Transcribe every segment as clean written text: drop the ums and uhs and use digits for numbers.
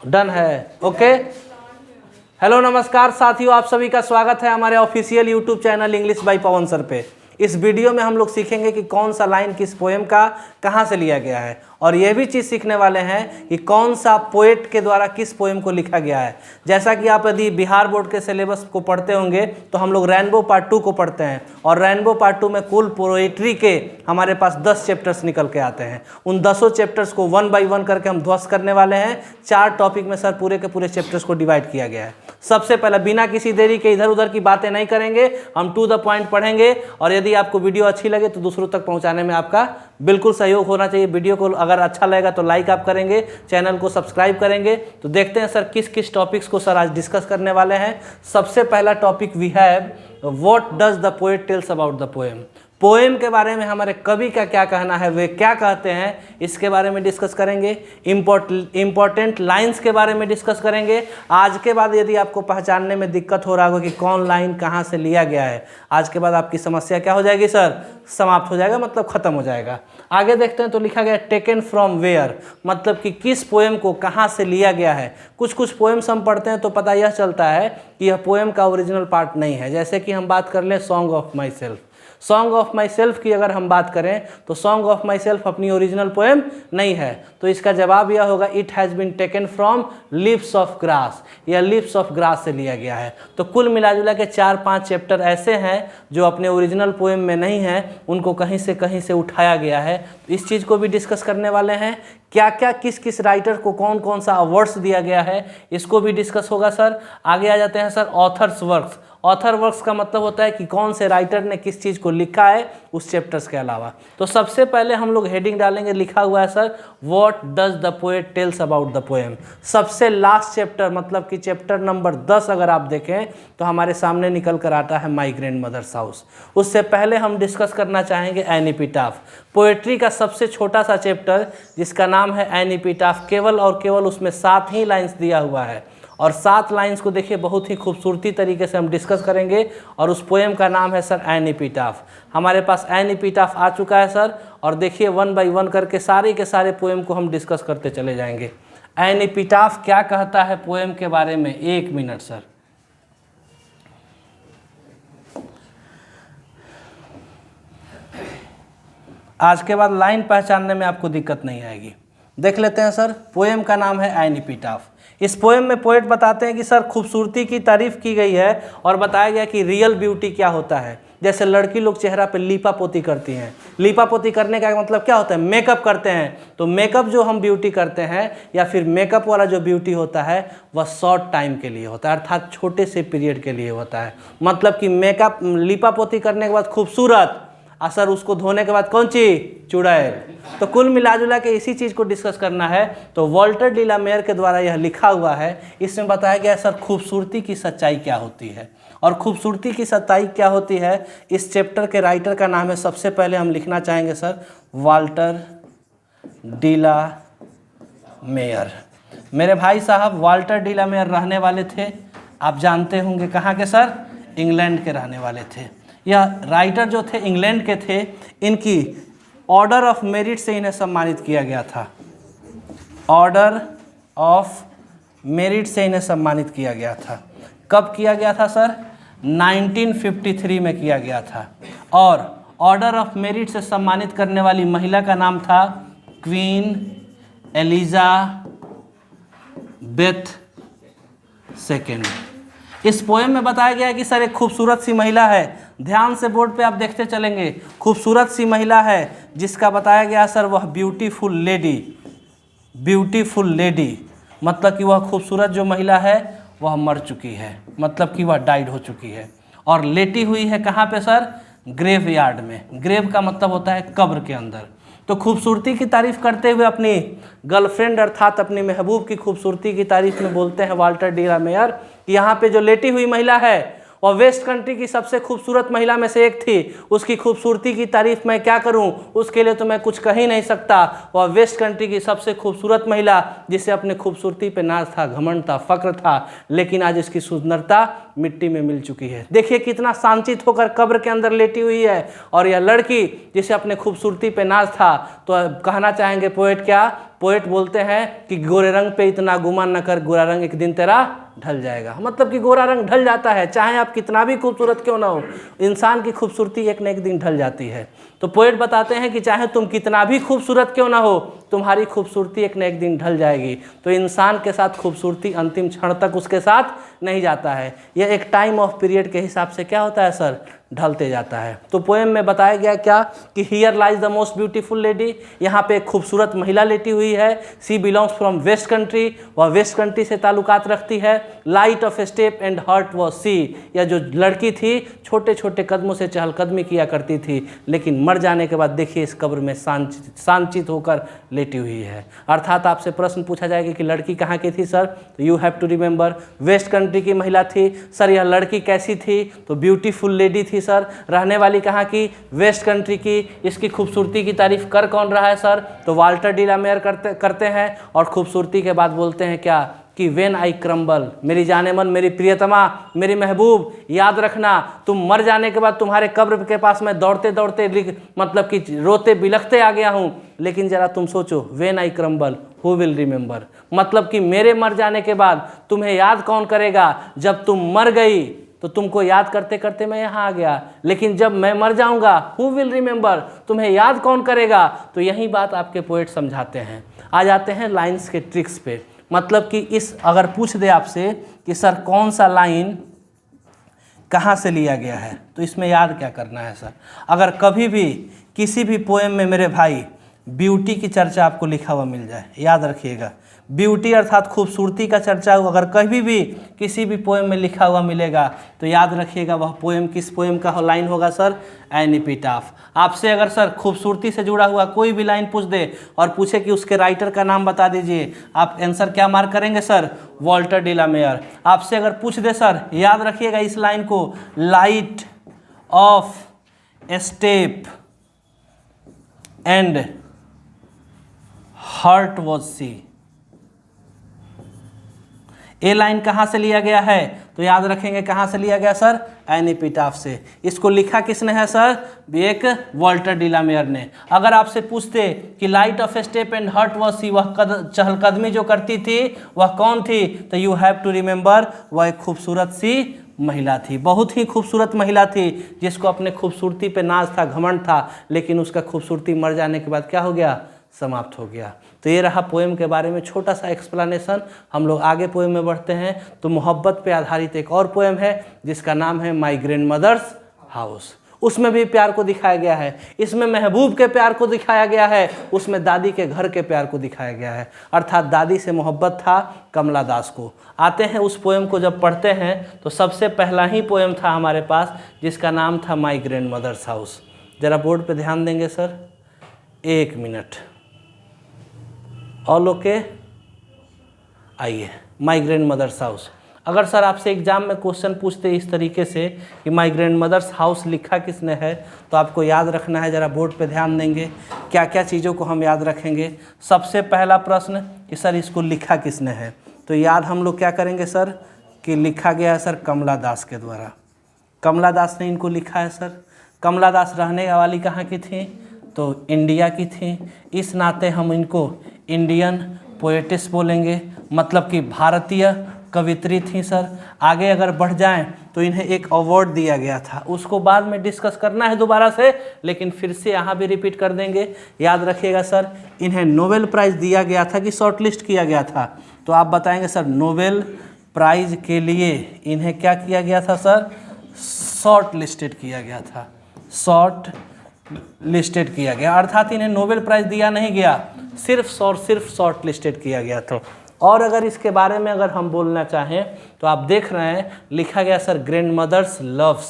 Done है। Okay, hello नमस्कार साथियों, आप सभी का स्वागत है हमारे official YouTube channel English by Pawan sir पे। इस वीडियो में हम लोग सीखेंगे कि कौन सा लाइन किस पोएम का कहाँ से लिया गया है, और यह भी चीज़ सीखने वाले हैं कि कौन सा पोएट के द्वारा किस पोएम को लिखा गया है। जैसा कि आप यदि बिहार बोर्ड के सिलेबस को पढ़ते होंगे तो हम लोग रेनबो पार्ट 2 को पढ़ते हैं, और रेनबो पार्ट 2 में कुल पोएट्री के हमारे पास 10 चैप्टर्स निकल के आते हैं। उन 10 चैप्टर्स को 1 बाय 1 करके हम ध्वस्त करने वाले हैं। 4 टॉपिक में सर पूरे के पूरे चैप्टर्स को डिवाइड किया गया है। सबसे पहले बिना किसी देरी के इधर उधर की बातें नहीं करेंगे, हम टू द पॉइंट पढ़ेंगे, और यदि आपको वीडियो अच्छी लगे तो दूसरों तक पहुंचाने में आपका बिल्कुल सहयोग होना चाहिए। वीडियो को अगर अच्छा लगेगा तो लाइक आप करेंगे, चैनल को सब्सक्राइब करेंगे। तो देखते हैं सर किस किस टॉपिक्स को सर आज डिस्कस करने वाले हैं। सबसे पहला topic we have what does the poet tells about the poem. Poem के बारे में हमारे कवि का क्या कहना है, वे क्या कहते हैं, इसके बारे में डिस्कस करेंगे। इम्पोर्टेंट लाइंस के बारे में डिस्कस करेंगे। आज के बाद यदि आपको पहचानने में दिक्कत हो रहा होगा कि कौन लाइन कहाँ से लिया गया है, आज के बाद आपकी समस्या क्या हो जाएगी सर, समाप्त हो जाएगा, मतलब ख़त्म हो जाएगा। आगे देखते हैं तो लिखा गया टेकन फ्रॉम वेयर, मतलब कि किस पोएम को कहाँ से लिया गया है। कुछ पोएम्स हम पढ़ते हैं तो पता यह चलता है कि यह पोएम का ओरिजिनल पार्ट नहीं है। जैसे कि हम बात कर लें song of myself. Song of myself की अगर हम बात करें तो सॉन्ग ऑफ माई सेल्फ अपनी ओरिजिनल पोएम नहीं है। तो इसका जवाब यह होगा it has been taken from lips of grass, या लिप्स ऑफ ग्रास से लिया गया है। तो कुल मिलाजुला के 4-5 चैप्टर ऐसे हैं जो अपने ओरिजिनल पोएम में नहीं हैं, उनको कहीं से उठाया गया है। इस चीज़ को भी डिस्कस करने वाले हैं। क्या क्या किस किस राइटर को कौन कौन सा अवार्ड्स दिया गया है, इसको भी डिस्कस होगा सर। आगे आ जाते हैं sir authors works. Author works का मतलब होता है कि कौन से राइटर ने किस चीज़ को लिखा है उस चैप्टर्स के अलावा। तो सबसे पहले हम लोग हेडिंग डालेंगे, लिखा हुआ है sir what does the poet tells about the poem. सबसे लास्ट चैप्टर, मतलब कि चैप्टर नंबर 10 अगर आप देखें तो हमारे सामने निकल कर आता है माई ग्रैंड मदर्स हाउस। उससे पहले हम डिस्कस करना चाहेंगे एन एपिटाफ, पोएट्री का सबसे छोटा सा चैप्टर जिसका नाम है एन एपिटाफ। केवल और केवल उसमें 7 ही लाइन्स दिया हुआ है, और 7 लाइंस को देखिए बहुत ही खूबसूरती तरीके से हम डिस्कस करेंगे, और उस पोएम का नाम है सर एन एपिटाफ। हमारे पास एन एपिटाफ आ चुका है सर, और देखिए 1 बाय 1 करके सारे के सारे पोएम को हम डिस्कस करते चले जाएंगे। एन एपिटाफ क्या कहता है पोएम के बारे में, 1 मिनट सर। आज के बाद लाइन पहचानने में आपको दिक्कत नहीं आएगी। देख लेते हैं सर, पोएम का नाम है एन एपिटाफ। इस पोएम में पोएट बताते हैं कि सर खूबसूरती की तारीफ की गई है, और बताया गया कि रियल ब्यूटी क्या होता है। जैसे लड़की लोग चेहरा पे लीपा पोती करती हैं, लीपा पोती करने का मतलब क्या होता है, मेकअप करते हैं। तो मेकअप जो हम ब्यूटी करते हैं, या फिर मेकअप वाला जो ब्यूटी होता है, वह शॉर्ट टाइम के लिए होता है, अर्थात छोटे से पीरियड के लिए होता है। मतलब कि मेकअप लीपा पोती करने के बाद खूबसूरत, असर उसको धोने के बाद कौन चीज, चुड़ैल। तो कुल मिलाजुला के इसी चीज़ को डिस्कस करना है। तो वॉल्टर डी ला मेयर के द्वारा यह लिखा हुआ है। इसमें बताया गया है सर खूबसूरती की सच्चाई क्या होती है, और खूबसूरती की सच्चाई क्या होती है। इस चैप्टर के राइटर का नाम है, सबसे पहले हम लिखना चाहेंगे sir Walter de la Mare. मेरे भाई साहब वॉल्टर डी ला मेयर रहने वाले थे, आप जानते होंगे कहाँ के सर, इंग्लैंड के रहने वाले थे। यह राइटर जो थे इंग्लैंड के थे। इनकी ऑर्डर ऑफ मेरिट से इन्हें सम्मानित किया गया था, ऑर्डर ऑफ मेरिट से इन्हें सम्मानित किया गया था। कब किया गया था सर, 1953 में किया गया था। और ऑर्डर ऑफ मेरिट से सम्मानित करने वाली महिला का नाम था क्वीन एलिजाबेथ सेकेंड। इस पोएम में बताया गया है कि सर एक खूबसूरत सी महिला है, ध्यान से बोर्ड पे आप देखते चलेंगे, खूबसूरत सी महिला है जिसका बताया गया सर वह ब्यूटीफुल लेडी। ब्यूटीफुल लेडी मतलब कि वह खूबसूरत जो महिला है वह मर चुकी है, मतलब कि वह डाइड हो चुकी है, और लेटी हुई है कहाँ पे सर, ग्रेव यार्ड में। ग्रेव का मतलब होता है कब्र के अंदर। तो खूबसूरती की तारीफ करते हुए अपनी गर्लफ्रेंड अर्थात अपनी महबूब की खूबसूरती की तारीफ में बोलते हैं वॉल्टर डी ला मेयर, यहाँ पे जो लेटी हुई महिला है और वेस्ट कंट्री की सबसे खूबसूरत महिला में से एक थी। उसकी खूबसूरती की तारीफ मैं क्या करूं, उसके लिए तो मैं कुछ कह ही नहीं सकता। वह वेस्ट कंट्री की सबसे खूबसूरत महिला जिसे अपने खूबसूरती पे नाज था, घमंड था, फक्र था, लेकिन आज इसकी सुंदरता मिट्टी में मिल चुकी है। देखिए कितना शांतित होकर कब्र के अंदर लेटी हुई है। और यह लड़की जिसे अपने खूबसूरती पे नाज था, तो कहना चाहेंगे पोएट क्या, पोएट बोलते हैं कि गोरे रंग पे इतना गुमान न कर, गोरा रंग एक दिन तेरा ढल जाएगा। मतलब कि गोरा रंग ढल जाता है, चाहे आप कितना भी खूबसूरत क्यों ना हो, इंसान की खूबसूरती एक न एक दिन ढल जाती है। तो पोएट बताते हैं कि चाहे तुम कितना भी खूबसूरत क्यों ना हो, तुम्हारी खूबसूरती एक न एक दिन ढल जाएगी। तो इंसान के साथ खूबसूरती अंतिम क्षण तक उसके साथ नहीं जाता है, यह एक टाइम ऑफ पीरियड के हिसाब से क्या होता है सर, ढलते जाता है। तो पोएम में बताया गया क्या कि here lies the most beautiful lady, यहाँ पे एक खूबसूरत महिला लेटी हुई है। She belongs from west country, वह वेस्ट कंट्री से ताल्लुकात रखती है। Light of step and heart was she, यह जो लड़की थी छोटे छोटे कदमों से चहलकदमी किया करती थी, लेकिन मर जाने के बाद देखिए इस कब्र में शांतित होकर लेटी हुई है। अर्थात आपसे प्रश्न पूछा जाएगा कि लड़की कहाँ की थी सर, तो you have to remember west country की महिला थी। सर यह लड़की कैसी थी, तो ब्यूटीफुल लेडी थी सर। रहने वाली कहाँ की, वेस्ट कंट्री की। इसकी खूबसूरती की तारीफ कर कौन रहा है सर, तो वाल्टर डी ला मेयर करते हैं। और खूबसूरती के बाद बोलते हैं क्या कि व्हेन आई क्रम्बल, मेरी जाने मन, मेरी प्रियतमा, मेरी महबूब, याद रखना तुम मर जाने के बाद तुम्हारे कब्र के पास मैं दौड़ते दौड़ते मतलब कि रोते बिलखते आ गया हूँ, लेकिन जरा तुम सोचो when I crumble who will remember, मतलब कि मेरे मर जाने के बाद तुम्हें याद कौन करेगा। जब तुम मर गई तो तुमको याद करते करते मैं यहाँ आ गया, लेकिन जब मैं मर जाऊँगा हु विल रिमेंबर, तुम्हें याद कौन करेगा। तो यही बात आपके पोएट समझाते हैं। आ जाते हैं लाइन्स के ट्रिक्स पे, मतलब कि इस अगर पूछ दे आपसे कि सर कौन सा लाइन कहाँ से लिया गया है, तो इसमें याद क्या करना है सर। अगर कभी भी किसी भी पोएम में मेरे भाई ब्यूटी की चर्चा आपको लिखा हुआ मिल जाए, याद रखिएगा, ब्यूटी अर्थात खूबसूरती का चर्चा अगर कभी भी किसी भी पोएम में लिखा हुआ मिलेगा, तो याद रखिएगा वह पोएम किस पोएम का लाइन होगा सर, एन एपिटाफ। आपसे अगर सर खूबसूरती से जुड़ा हुआ कोई भी लाइन पूछ दे और पूछे कि उसके राइटर का नाम बता दीजिए, आप आंसर क्या मार्क करेंगे sir, Walter de la Mare. आपसे अगर पूछ दे सर, याद रखिएगा इस लाइन को, light of step and heart was she, a line कहाँ से लिया गया है, तो याद रखेंगे कहाँ से लिया गया सर, एन एपिटाफ से। इसको लिखा किसने है सर, एक वाल्टर डी ला मेयर ने। अगर आपसे पूछते कि light of step and heart was she, वह चहलकदमी जो करती थी वह कौन थी, तो यू हैव टू रिमेंबर वह एक खूबसूरत सी महिला थी, बहुत ही खूबसूरत महिला थी, जिसको अपने खूबसूरती पे नाज था, घमंड था, लेकिन उसका खूबसूरती मर जाने के बाद क्या हो गया, समाप्त हो गया। तो ये रहा पोएम के बारे में छोटा सा एक्सप्लेनेशन। हम लोग आगे पोएम में बढ़ते हैं। तो मोहब्बत पे आधारित एक और पोएम है जिसका नाम है माई ग्रैंड मदर्स हाउस। उसमें भी प्यार को दिखाया गया है, इसमें महबूब के प्यार को दिखाया गया है, उसमें दादी के घर के प्यार को दिखाया गया है। अर्थात दादी से मोहब्बत था कमला दास को। आते हैं उस पोएम को जब पढ़ते हैं तो सबसे पहला ही पोएम था हमारे पास जिसका नाम था माई ग्रैंड मदर्स हाउस। ज़रा बोर्ड पे ध्यान देंगे सर, 1 मिनट। ऑल ओके, आइए माई ग्रैंड मदर्स हाउस। अगर सर आपसे एग्जाम में क्वेश्चन पूछते इस तरीके से कि माई ग्रैंड मदर्स हाउस लिखा किसने है, तो आपको याद रखना है, ज़रा बोर्ड पे ध्यान देंगे क्या क्या चीज़ों को हम याद रखेंगे। सबसे पहला प्रश्न कि सर इसको लिखा किसने है, तो याद हम लोग क्या करेंगे सर कि लिखा गया है सर कमला दास के द्वारा। कमला दास ने इनको लिखा है सर। कमला दास रहने वाली कहाँ की थी, तो इंडिया की थी। इस नाते हम इनको इंडियन पोएटिस बोलेंगे, मतलब कि भारतीय कवित्री थी सर। आगे अगर बढ़ जाएं तो इन्हें एक अवार्ड दिया गया था, उसको बाद में डिस्कस करना है दोबारा से, लेकिन फिर से यहाँ भी रिपीट कर देंगे। याद रखिएगा सर, इन्हें नोबेल प्राइज़ दिया गया था कि शॉर्टलिस्ट किया गया था, तो आप बताएंगे सर नोबेल प्राइज़ के लिए इन्हें क्या किया गया था सर, शॉर्ट लिस्टेड किया गया था, शॉर्ट लिस्टेड किया गया। अर्थात इन्हें नोबेल प्राइज़ दिया नहीं गया, सिर्फ शॉर्ट लिस्टेड किया गया। तो और अगर इसके बारे में अगर हम बोलना चाहें तो आप देख रहे हैं लिखा गया सर ग्रैंड मदर्स लव्स,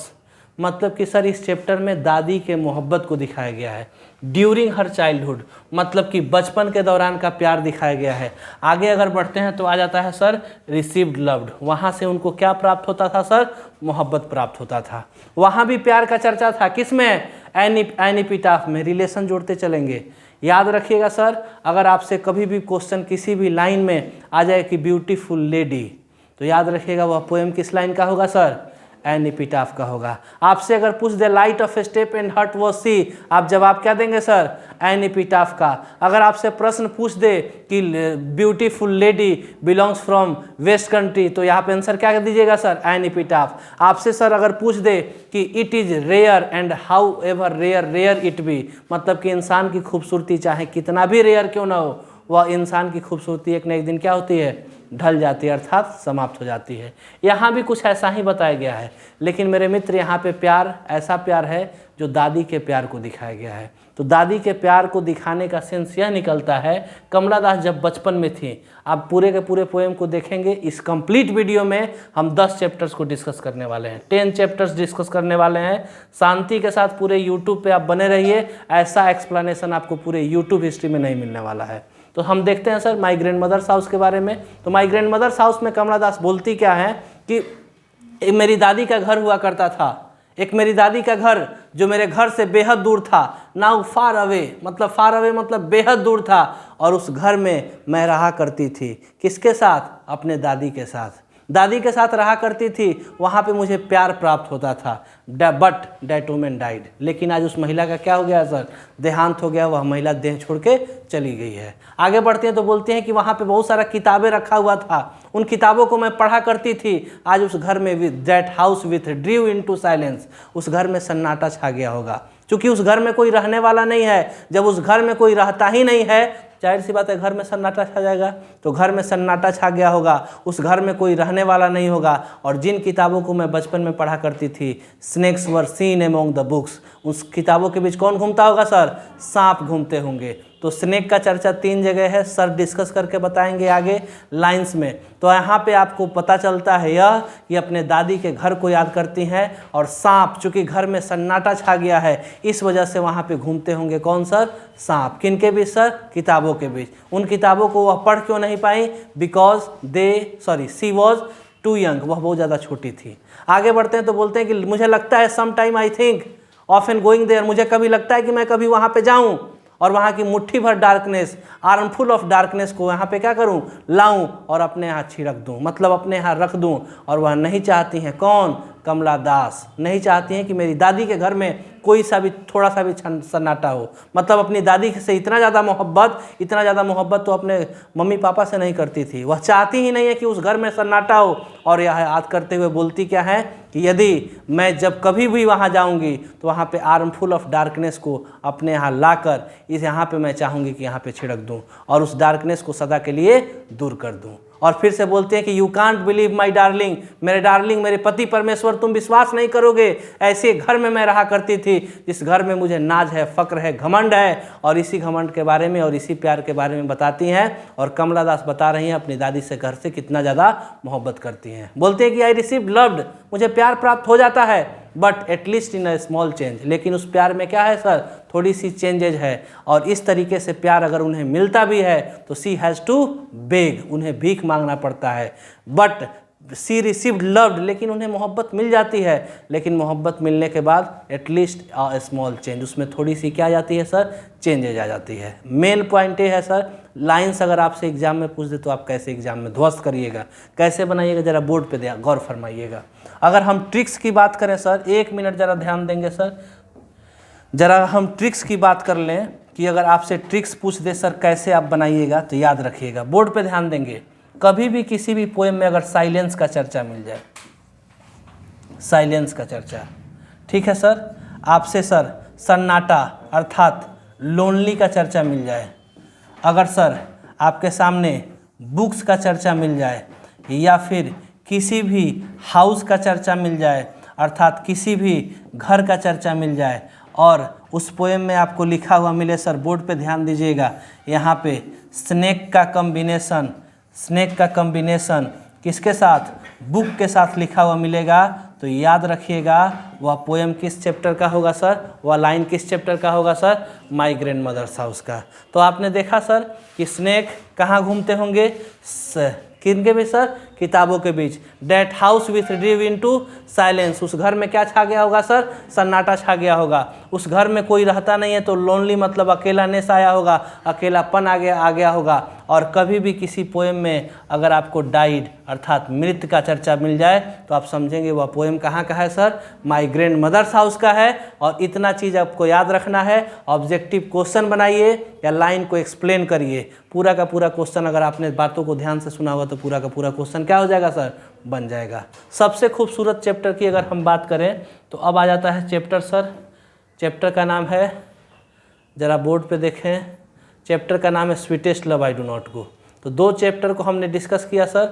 मतलब कि सर इस चैप्टर में दादी के मोहब्बत को दिखाया गया है। ड्यूरिंग हर चाइल्डहुड, मतलब कि बचपन के दौरान का प्यार दिखाया गया है। आगे अगर बढ़ते हैं तो आ जाता है सर रिसीव्ड लव्ड, वहाँ से उनको क्या प्राप्त होता था सर, मोहब्बत प्राप्त होता था। वहाँ भी प्यार का चर्चा था, किसमें, एन एपिटाफ में। रिलेशन जोड़ते चलेंगे। याद रखिएगा सर, अगर आपसे कभी भी क्वेश्चन किसी भी लाइन में आ जाए कि ब्यूटीफुल लेडी, तो याद रखिएगा वह पोएम किस लाइन का होगा सर, एन एपिटाफ का होगा। आपसे अगर पूछ दे light of step and heart was she, आप जवाब क्या देंगे सर, एन एपिटाफ का। अगर आपसे प्रश्न पूछ दे कि beautiful lady belongs from west country, तो यहाँ पे आंसर क्या दीजिएगा सर, एन एपिटाफ। आपसे सर अगर पूछ दे कि it is rare and however rare rare it be, मतलब कि इंसान की खूबसूरती चाहे कितना भी रेयर क्यों ना हो, वह इंसान की खूबसूरती एक न एक दिन क्या होती है, ढल जाती है, अर्थात समाप्त हो जाती है। यहाँ भी कुछ ऐसा ही बताया गया है, लेकिन मेरे मित्र यहाँ पे प्यार ऐसा प्यार है जो दादी के प्यार को दिखाया गया है। तो दादी के प्यार को दिखाने का सेंस यह निकलता है, कमला दास जब बचपन में थी, आप पूरे के पूरे पोएम को देखेंगे। इस कंप्लीट वीडियो में हम 10 चैप्टर्स को डिस्कस करने वाले हैं, 10 चैप्टर्स डिस्कस करने वाले हैं। शांति के साथ पूरे यूट्यूब पे आप बने रहिए, ऐसा एक्सप्लेनेशन आपको पूरे यूट्यूब हिस्ट्री में नहीं मिलने वाला है। तो हम देखते हैं sir my grandmother's house के बारे में। तो माई ग्रैंड मदर्स हाउस में कमला दास बोलती क्या है कि मेरी दादी का घर हुआ करता था, एक मेरी दादी का घर जो मेरे घर से बेहद दूर था, नाउ फार अवे मतलब बेहद दूर था, और उस घर में मैं रहा करती थी, किसके साथ, अपने दादी के साथ। दादी के साथ रहा करती थी, वहाँ पे मुझे प्यार प्राप्त होता था, बट दैट वुमेन डाइड। लेकिन आज उस महिला का क्या हो गया सर, देहांत हो गया, वह महिला देह छोड़ के चली गई है। आगे बढ़ते हैं तो बोलते हैं कि वहाँ पे बहुत सारा किताबें रखा हुआ था, उन किताबों को मैं पढ़ा करती थी। आज उस घर में that house withdrew into silence, उस घर में सन्नाटा छा गया होगा, क्योंकि उस घर में कोई रहने वाला नहीं है। जब उस घर में कोई रहता ही नहीं है, जाहिर सी बात है घर में सन्नाटा छा जाएगा। तो घर में सन्नाटा छा गया होगा, उस घर में कोई रहने वाला नहीं होगा। और जिन किताबों को मैं बचपन में पढ़ा करती थी, snakes were seen among the books, उस किताबों के बीच कौन घूमता होगा सर, सांप घूमते होंगे। तो स्नेक का चर्चा 3 जगह है, सर डिस्कस करके बताएंगे आगे लाइंस में। तो यहाँ पे आपको पता चलता है यह कि अपने दादी के घर को याद करती हैं, और सांप, चूँकि घर में सन्नाटा छा गया है, इस वजह से वहाँ पे घूमते होंगे कौन सर, सांप। किन के बीच सर, किताबों के बीच। उन किताबों को वह पढ़ क्यों नहीं पाई, because she was too young, वह बहुत ज़्यादा छोटी थी। आगे बढ़ते हैं तो बोलते हैं कि मुझे लगता है some time I think of an going there, मुझे कभी लगता है कि मैं कभी वहाँ पे जाऊँ और वहाँ की मुट्ठी भर डार्कनेस, आर्मफुल ऑफ डार्कनेस को यहाँ पे क्या करूँ, लाऊं और अपने यहाँ छिड़क दूँ, मतलब अपने यहाँ रख दूँ। और वह नहीं चाहती हैं, कौन, कमला दास नहीं चाहती हैं कि मेरी दादी के घर में कोई सा भी थोड़ा सा भी सन्नाटा हो। मतलब अपनी दादी से इतना ज़्यादा मोहब्बत तो अपने मम्मी पापा से नहीं करती थी, वह चाहती ही नहीं है कि उस घर में सन्नाटा हो। और यह याद करते हुए बोलती क्या है कि यदि मैं जब कभी भी वहाँ जाऊँगी तो वहाँ पे आर्मफुल ऑफ डार्कनेस को अपने यहाँ लाकर इस यहाँ पे मैं चाहूँगी कि यहाँ पे छिड़क दूँ और उस डार्कनेस को सदा के लिए दूर कर दूँ। और फिर से बोलते हैं कि you can't believe my darling, मेरे डार्लिंग, मेरे पति परमेश्वर, तुम विश्वास नहीं करोगे, ऐसे घर में मैं रहा करती थी जिस घर में मुझे नाज है, फ़क्र है, घमंड है। और इसी घमंड के बारे में और इसी प्यार के बारे में बताती हैं। और कमला दास बता रही हैं अपनी दादी से घर से कितना ज़्यादा मोहब्बत करती हैं। बोलते हैं कि आई रिसीव लव्ड, मुझे प्यार प्राप्त हो जाता है, but at least in a small change, लेकिन उस प्यार में क्या है सर, थोड़ी सी चेंजेज है। और इस तरीके से प्यार अगर उन्हें मिलता भी है तो सी हैज़ टू बेग, उन्हें भीख मांगना पड़ता है। बट सी रिसीव्ड लव्ड, लेकिन उन्हें मोहब्बत मिल जाती है, लेकिन मोहब्बत मिलने के बाद एटलीस्ट अ स्मॉल चेंज, उसमें थोड़ी सी क्या आ जाती है सर, चेंजेज आ जाती है। मेन पॉइंट ये है सर, लाइन्स अगर आपसे एग्जाम में पूछ दे तो आप कैसे एग्जाम में ध्वस्त करिएगा, कैसे बनाइएगा, ज़रा बोर्ड पे गौर फरमाइएगा। अगर हम ट्रिक्स की बात करें सर, 1 मिनट ज़रा ध्यान देंगे सर, ज़रा हम ट्रिक्स की बात कर लें कि अगर आपसे ट्रिक्स पूछ दे सर कैसे आप बनाइएगा, तो याद रखिएगा, बोर्ड पे ध्यान देंगे। कभी भी किसी भी पोएम में अगर साइलेंस का चर्चा मिल जाए, साइलेंस का चर्चा, ठीक है सर, आपसे सर सन्नाटा अर्थात लोनली का चर्चा मिल जाए, अगर सर आपके सामने बुक्स का चर्चा मिल जाए, या फिर किसी भी हाउस का चर्चा मिल जाए अर्थात किसी भी घर का चर्चा मिल जाए, और उस पोएम में आपको लिखा हुआ मिले सर, बोर्ड पे ध्यान दीजिएगा, यहाँ पे स्नेक का कम्बिनेशन किसके साथ, बुक के साथ लिखा हुआ मिलेगा, तो याद रखिएगा वह पोएम किस चैप्टर का होगा सर, वह लाइन किस चैप्टर का होगा sir, my grandmother's house का। तो आपने देखा सर कि स्नेक कहाँ घूमते होंगे, किनके बीच सर, किताबों के बीच। That house withdrew into silence, उस घर में क्या छा गया होगा सर, सन्नाटा छा गया होगा। उस घर में कोई रहता नहीं है तो लोनली मतलब अकेलानेस आया होगा, अकेलापन आ गया होगा। और कभी भी किसी पोएम में अगर आपको डाइड अर्थात मृत का चर्चा मिल जाए तो आप समझेंगे वह पोएम कहाँ का है sir, my grandmother's house का है। और इतना चीज़ आपको याद रखना है, ऑब्जेक्टिव क्वेश्चन बनाइए या लाइन को एक्सप्लेन करिए। पूरा का पूरा क्वेश्चन अगर आपने बातों को ध्यान से सुना होगा तो पूरा का पूरा क्वेश्चन क्या हो जाएगा सर, बन जाएगा। सबसे खूबसूरत चैप्टर की अगर हम बात करें तो अब आ जाता है चैप्टर सर। चैप्टर का नाम है, ज़रा बोर्ड पे देखें, चैप्टर का नाम है sweetest love I do not गो। तो 2 चैप्टर को हमने डिस्कस किया सर,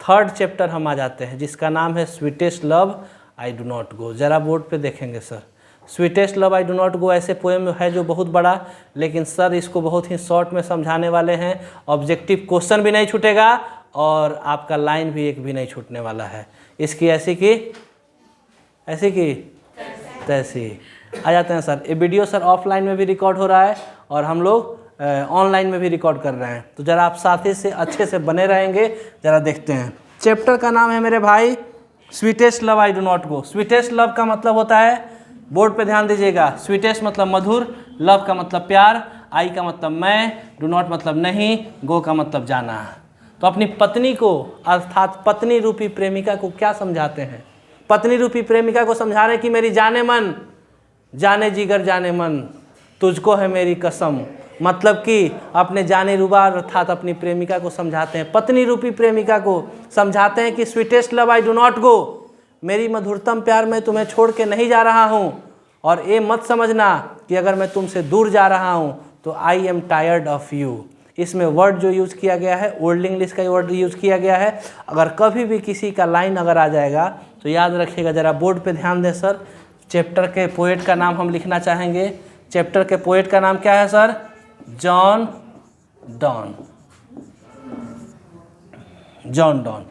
थर्ड चैप्टर हम आ जाते हैं जिसका नाम है sweetest love I do not गो। ज़रा बोर्ड पे देखेंगे sir, sweetest love I do not गो ऐसे पोएम है जो बहुत बड़ा, लेकिन सर इसको बहुत ही शॉर्ट में समझाने वाले हैं। ऑब्जेक्टिव क्वेश्चन भी नहीं छूटेगा और आपका लाइन भी एक भी नहीं छूटने वाला है। इसकी ऐसी की तैसी। आ जाते हैं सर, ये वीडियो सर ऑफलाइन में भी रिकॉर्ड हो रहा है और हम लोग ऑनलाइन में भी रिकॉर्ड कर रहे हैं, तो ज़रा आप साथी से अच्छे से बने रहेंगे। ज़रा देखते हैं, चैप्टर का नाम है मेरे भाई sweetest love I do not go. Sweetest love का मतलब होता है, बोर्ड पे ध्यान दीजिएगा, स्वीटेस्ट मतलब मधुर, लव का मतलब प्यार, आई का मतलब मैं, डू नॉट मतलब नहीं, गो का मतलब जाना। तो अपनी पत्नी को अर्थात पत्नी रूपी प्रेमिका को क्या समझाते हैं, पत्नी रूपी प्रेमिका को समझा रहे कि मेरी जाने मन, जाने जिगर जाने मन, तुझको है मेरी कसम। मतलब कि अपने जाने रुबा अर्थात अपनी प्रेमिका को समझाते हैं, पत्नी रूपी प्रेमिका को समझाते हैं कि sweetest love I do not गो, मेरी मधुरतम प्यार मैं तुम्हें छोड़ के नहीं जा रहा हूँ। और ये मत समझना कि अगर मैं तुमसे दूर जा रहा हूँ तो I am tired of you. इसमें वर्ड जो यूज़ किया गया है ओल्ड इंग्लिश का वर्ड यूज़ किया गया है। अगर कभी भी किसी का लाइन अगर आ जाएगा तो याद रखिएगा, ज़रा बोर्ड पे ध्यान दें सर। चैप्टर के पोएट का नाम हम लिखना चाहेंगे, चैप्टर के पोएट का नाम क्या है sir, John Donne. John Donne,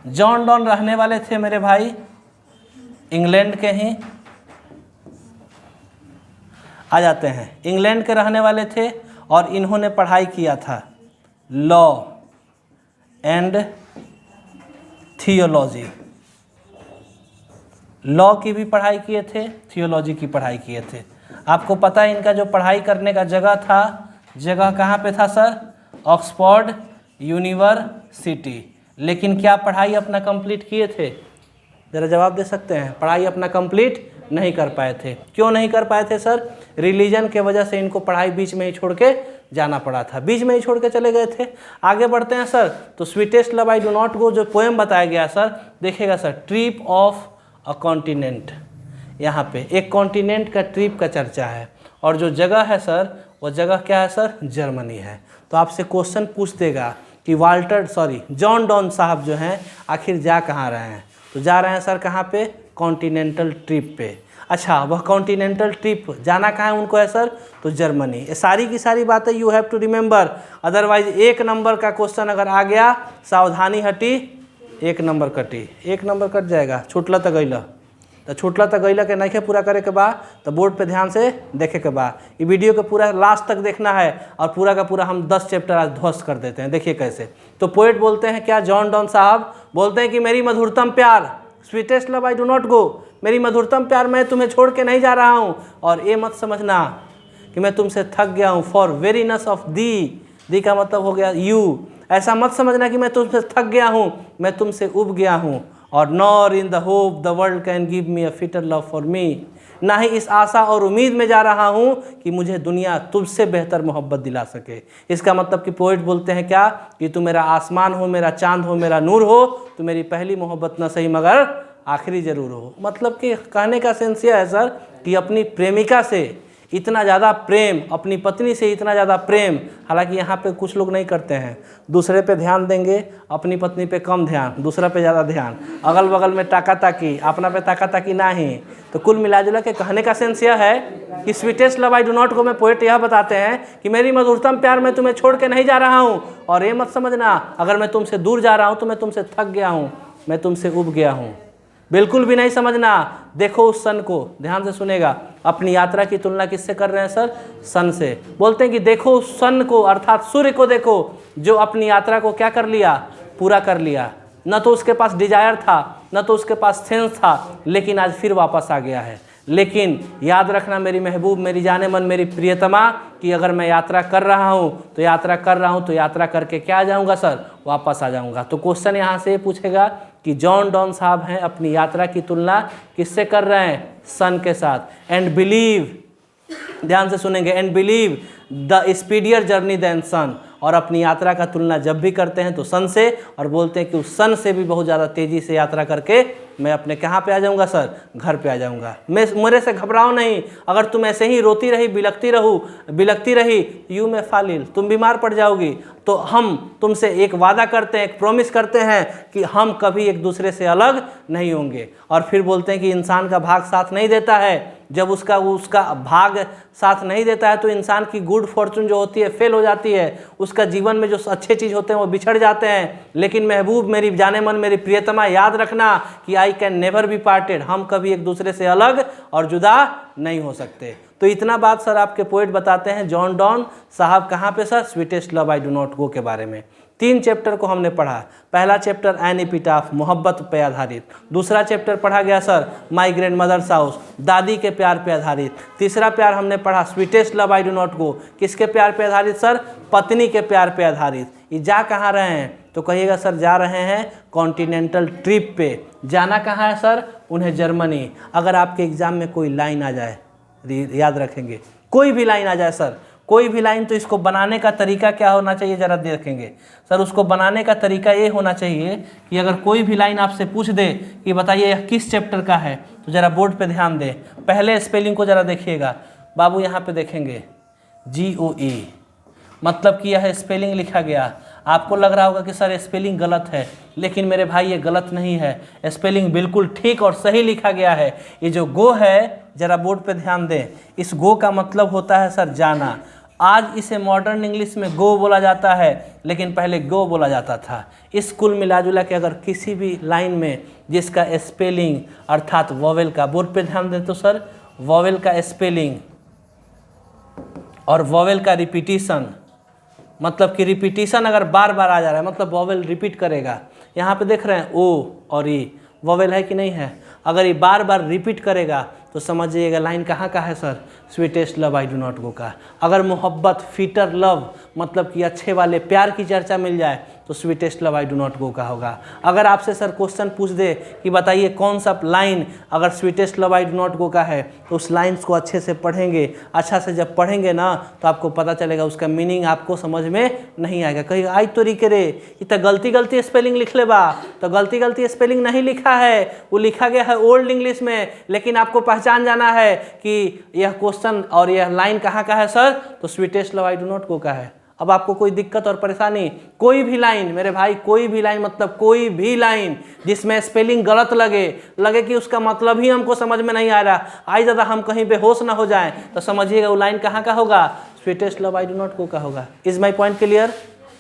John Donne रहने वाले थे मेरे भाई इंग्लैंड के ही, आ जाते हैं, इंग्लैंड के रहने वाले थे और इन्होंने पढ़ाई किया था लॉ एंड थियोलॉजी। लॉ की भी पढ़ाई किए थे, थियोलॉजी की पढ़ाई किए थे। आपको पता है इनका जो पढ़ाई करने का जगह था, जगह कहाँ पे था सर, ऑक्सफोर्ड यूनिवर्सिटी। लेकिन क्या पढ़ाई अपना कंप्लीट किए थे, ज़रा जवाब दे सकते हैं, पढ़ाई अपना कंप्लीट नहीं कर पाए थे। क्यों नहीं कर पाए थे सर, रिलीजन के वजह से इनको पढ़ाई बीच में ही छोड़ के जाना पड़ा था, बीच में ही छोड़ के चले गए थे। आगे बढ़ते हैं सर, तो sweetest love I do not गो जो पोएम बताया गया सर, देखिएगा sir, trip of a continent, यहाँ पे एक कॉन्टिनेंट का ट्रिप का चर्चा है और जो जगह है सर वो जगह क्या है सर, जर्मनी है। तो आपसे क्वेश्चन पूछ देगा कि जॉन डॉन साहब जो हैं आखिर जा कहाँ रहे हैं, तो जा रहे हैं सर कहाँ पे, कॉन्टिनेंटल ट्रिप पे। अच्छा, वह कॉन्टिनेंटल ट्रिप जाना कहाँ है उनको है सर, तो जर्मनी। ये सारी की सारी बातें you have to remember, otherwise 1 number का क्वेश्चन अगर आ गया, सावधानी हटी 1 नंबर कटी, 1 नंबर कट जाएगा। छूटला तो गईला, तो छूटला तो गईला के नहीं पूरा करे के बा तो बोर्ड पे ध्यान से देखे के बा। ये वीडियो के पूरा लास्ट तक देखना है और पूरा का पूरा हम 10 चैप्टर आज ध्वस्त कर देते हैं। देखिए कैसे, तो पोएट बोलते हैं क्या, जॉन डॉन साहब बोलते हैं कि मेरी मधुरतम प्यार, sweetest love I do not गो, मेरी मधुरतम प्यार मैं तुम्हें छोड़ के नहीं जा रहा हूँ। और ये मत समझना कि मैं तुमसे थक गया हूँ, फॉर वेरीनेस ऑफ दी का मतलब हो गया यू, ऐसा मत समझना कि मैं तुमसे थक गया हूँ, मैं तुमसे उब गया हूँ। और nor in the hope the world can give me a fitter love for me, ना ही इस आशा और उम्मीद में जा रहा हूँ कि मुझे दुनिया तुझसे बेहतर मोहब्बत दिला सके। इसका मतलब कि पोएट बोलते हैं क्या, कि तू मेरा आसमान हो, मेरा चांद हो, मेरा नूर हो, तो मेरी पहली मोहब्बत न सही मगर आखिरी ज़रूर हो। मतलब कि कहने का सेंस यह है सर कि अपनी प्रेमिका से इतना ज़्यादा प्रेम, अपनी पत्नी से इतना ज़्यादा प्रेम, हालांकि यहाँ पे कुछ लोग नहीं करते हैं, दूसरे पे ध्यान देंगे, अपनी पत्नी पे कम ध्यान, दूसरा पे ज़्यादा ध्यान, अगल बगल में ताका ताकी, अपना पे ताका ताकी नहीं। तो कुल मिलाजुला के कहने का सेंस यह है कि sweetest love I do not गो में पोएट यह बताते हैं कि मेरी मधुरतम प्यार मैं तुम्हें छोड़ के नहीं जा रहा हूँ। और ये मत समझना अगर मैं तुमसे दूर जा रहा हूँ तो मैं तुमसे थक गया हूँ, मैं तुमसे उब गया हूँ, बिल्कुल भी नहीं समझना। देखो उस सन को, ध्यान से सुनेगा, अपनी यात्रा की तुलना किससे कर रहे हैं सर, सन से। बोलते हैं कि देखो उस सन को अर्थात सूर्य को देखो जो अपनी यात्रा को क्या कर लिया, पूरा कर लिया। न तो उसके पास डिजायर था, न तो उसके पास सेंस था, लेकिन आज फिर वापस आ गया है। लेकिन याद रखना मेरी महबूब, मेरी जाने मन, मेरी प्रियतमा, कि अगर मैं यात्रा कर रहा हूँ तो यात्रा करके क्या आ जाऊँगा सर, वापस आ जाऊँगा। तो क्वेश्चन यहाँ से पूछेगा कि जॉन डॉन साहब हैं अपनी यात्रा की तुलना किससे कर रहे हैं, सन के साथ। एंड बिलीव, ध्यान से सुनेंगे, and believe the speedier journey than sun, और अपनी यात्रा का तुलना जब भी करते हैं तो सन से, और बोलते हैं कि उस सन से भी बहुत ज़्यादा तेज़ी से यात्रा करके मैं अपने कहाँ पे आ जाऊँगा सर, घर पे आ जाऊँगा। मेरे से घबराओ नहीं, अगर तुम ऐसे ही रोती रही, बिलखती रही, यू में फालिल, तुम बीमार पड़ जाओगी। तो हम तुमसे एक वादा करते हैं, एक प्रॉमिस करते हैं कि हम कभी एक दूसरे से अलग नहीं होंगे। और फिर बोलते हैं कि इंसान का भाग साथ नहीं देता है, जब उसका भाग साथ नहीं देता है तो इंसान की गुड फॉर्चून जो होती है फेल हो जाती है, उसका जीवन में जो अच्छे चीज़ होते हैं वो बिछड़ जाते हैं। लेकिन महबूब, मेरी जाने मन, मेरी प्रियतमा, याद रखना कि I can never be parted, हम कभी एक दूसरे से अलग और जुदा नहीं हो सकते। तो इतना बात सर आपके पोएट बताते हैं जॉन डॉन साहब कहाँ पे sir, sweetest love I do not गो के बारे में। 3 चैप्टर को हमने पढ़ा। पहला चैप्टर एन एपिटाफ, मोहब्बत पे आधारित। दूसरा चैप्टर पढ़ा गया sir my grandmother's house, दादी के प्यार पे आधारित। तीसरा प्यार हमने पढ़ा sweetest love I do not go, किसके प्यार पे आधारित सर, पत्नी के प्यार पे आधारित। ये जा कहाँ रहे हैं तो कहिएगा सर जा रहे हैं कॉन्टिनेंटल ट्रिप पे। जाना कहाँ है सर, उन्हें जर्मनी। अगर आपके एग्जाम में कोई लाइन आ जाए, याद रखेंगे कोई भी लाइन आ जाए सर, कोई भी लाइन, तो इसको बनाने का तरीका क्या होना चाहिए जरा देखेंगे सर। उसको बनाने का तरीका ये होना चाहिए कि अगर कोई भी लाइन आपसे पूछ दे कि बताइए यह किस चैप्टर का है, तो जरा बोर्ड पे ध्यान दें। पहले स्पेलिंग को जरा देखिएगा बाबू, यहाँ पे देखेंगे GOE, मतलब कि यह स्पेलिंग लिखा गया। आपको लग रहा होगा कि सर स्पेलिंग गलत है, लेकिन मेरे भाई ये गलत नहीं है, स्पेलिंग बिल्कुल ठीक और सही लिखा गया है। ये जो गो है, जरा बोर्ड पे ध्यान दें, इस गो का मतलब होता है सर जाना। आज इसे मॉडर्न इंग्लिश में गो बोला जाता है, लेकिन पहले गो बोला जाता था। इस कुल मिलाजुला के अगर किसी भी लाइन में जिसका स्पेलिंग अर्थात वॉवेल का, बोर्ड पे ध्यान दें तो सर वॉवेल का स्पेलिंग और वॉवेल का रिपीटिशन, मतलब कि रिपीटिशन अगर बार बार आ जा रहा है मतलब वॉवेल रिपीट करेगा। यहाँ पे देख रहे हैं ओ और ई, वॉवेल है कि नहीं है। अगर ये बार बार रिपीट करेगा तो समझिएगा लाइन कहाँ का है sir, sweetest love I do not गो का। अगर मोहब्बत, फीटर लव, मतलब कि अच्छे वाले प्यार की चर्चा मिल जाए तो sweetest love I do not गो का होगा। अगर आपसे सर क्वेश्चन पूछ दे कि बताइए कौन सा लाइन अगर sweetest love I do not गो का है, तो उस लाइन्स को अच्छे से पढ़ेंगे। अच्छा से जब पढ़ेंगे ना तो आपको पता चलेगा, उसका मीनिंग आपको समझ में नहीं आएगा। कहीं आई तो रिके रे, ये तो गलती स्पेलिंग लिख ले बा, तो गलती स्पेलिंग नहीं लिखा है, वो लिखा गया है ओल्ड इंग्लिश में। लेकिन आपको पहचान जाना है कि यह क्वेश्चन और यह लाइन कहाँ का है सर, तो sweetest love I do not गो का है। अब आपको कोई दिक्कत और परेशानी, कोई भी लाइन मेरे भाई, कोई भी लाइन मतलब कोई भी लाइन जिसमें स्पेलिंग गलत लगे कि उसका मतलब ही हमको समझ में नहीं आ रहा, आई ज़्यादा हम कहीं बेहोश ना हो जाएं, तो समझिएगा वो लाइन कहाँ का होगा, sweetest love I do not गो का होगा। Is my point clear.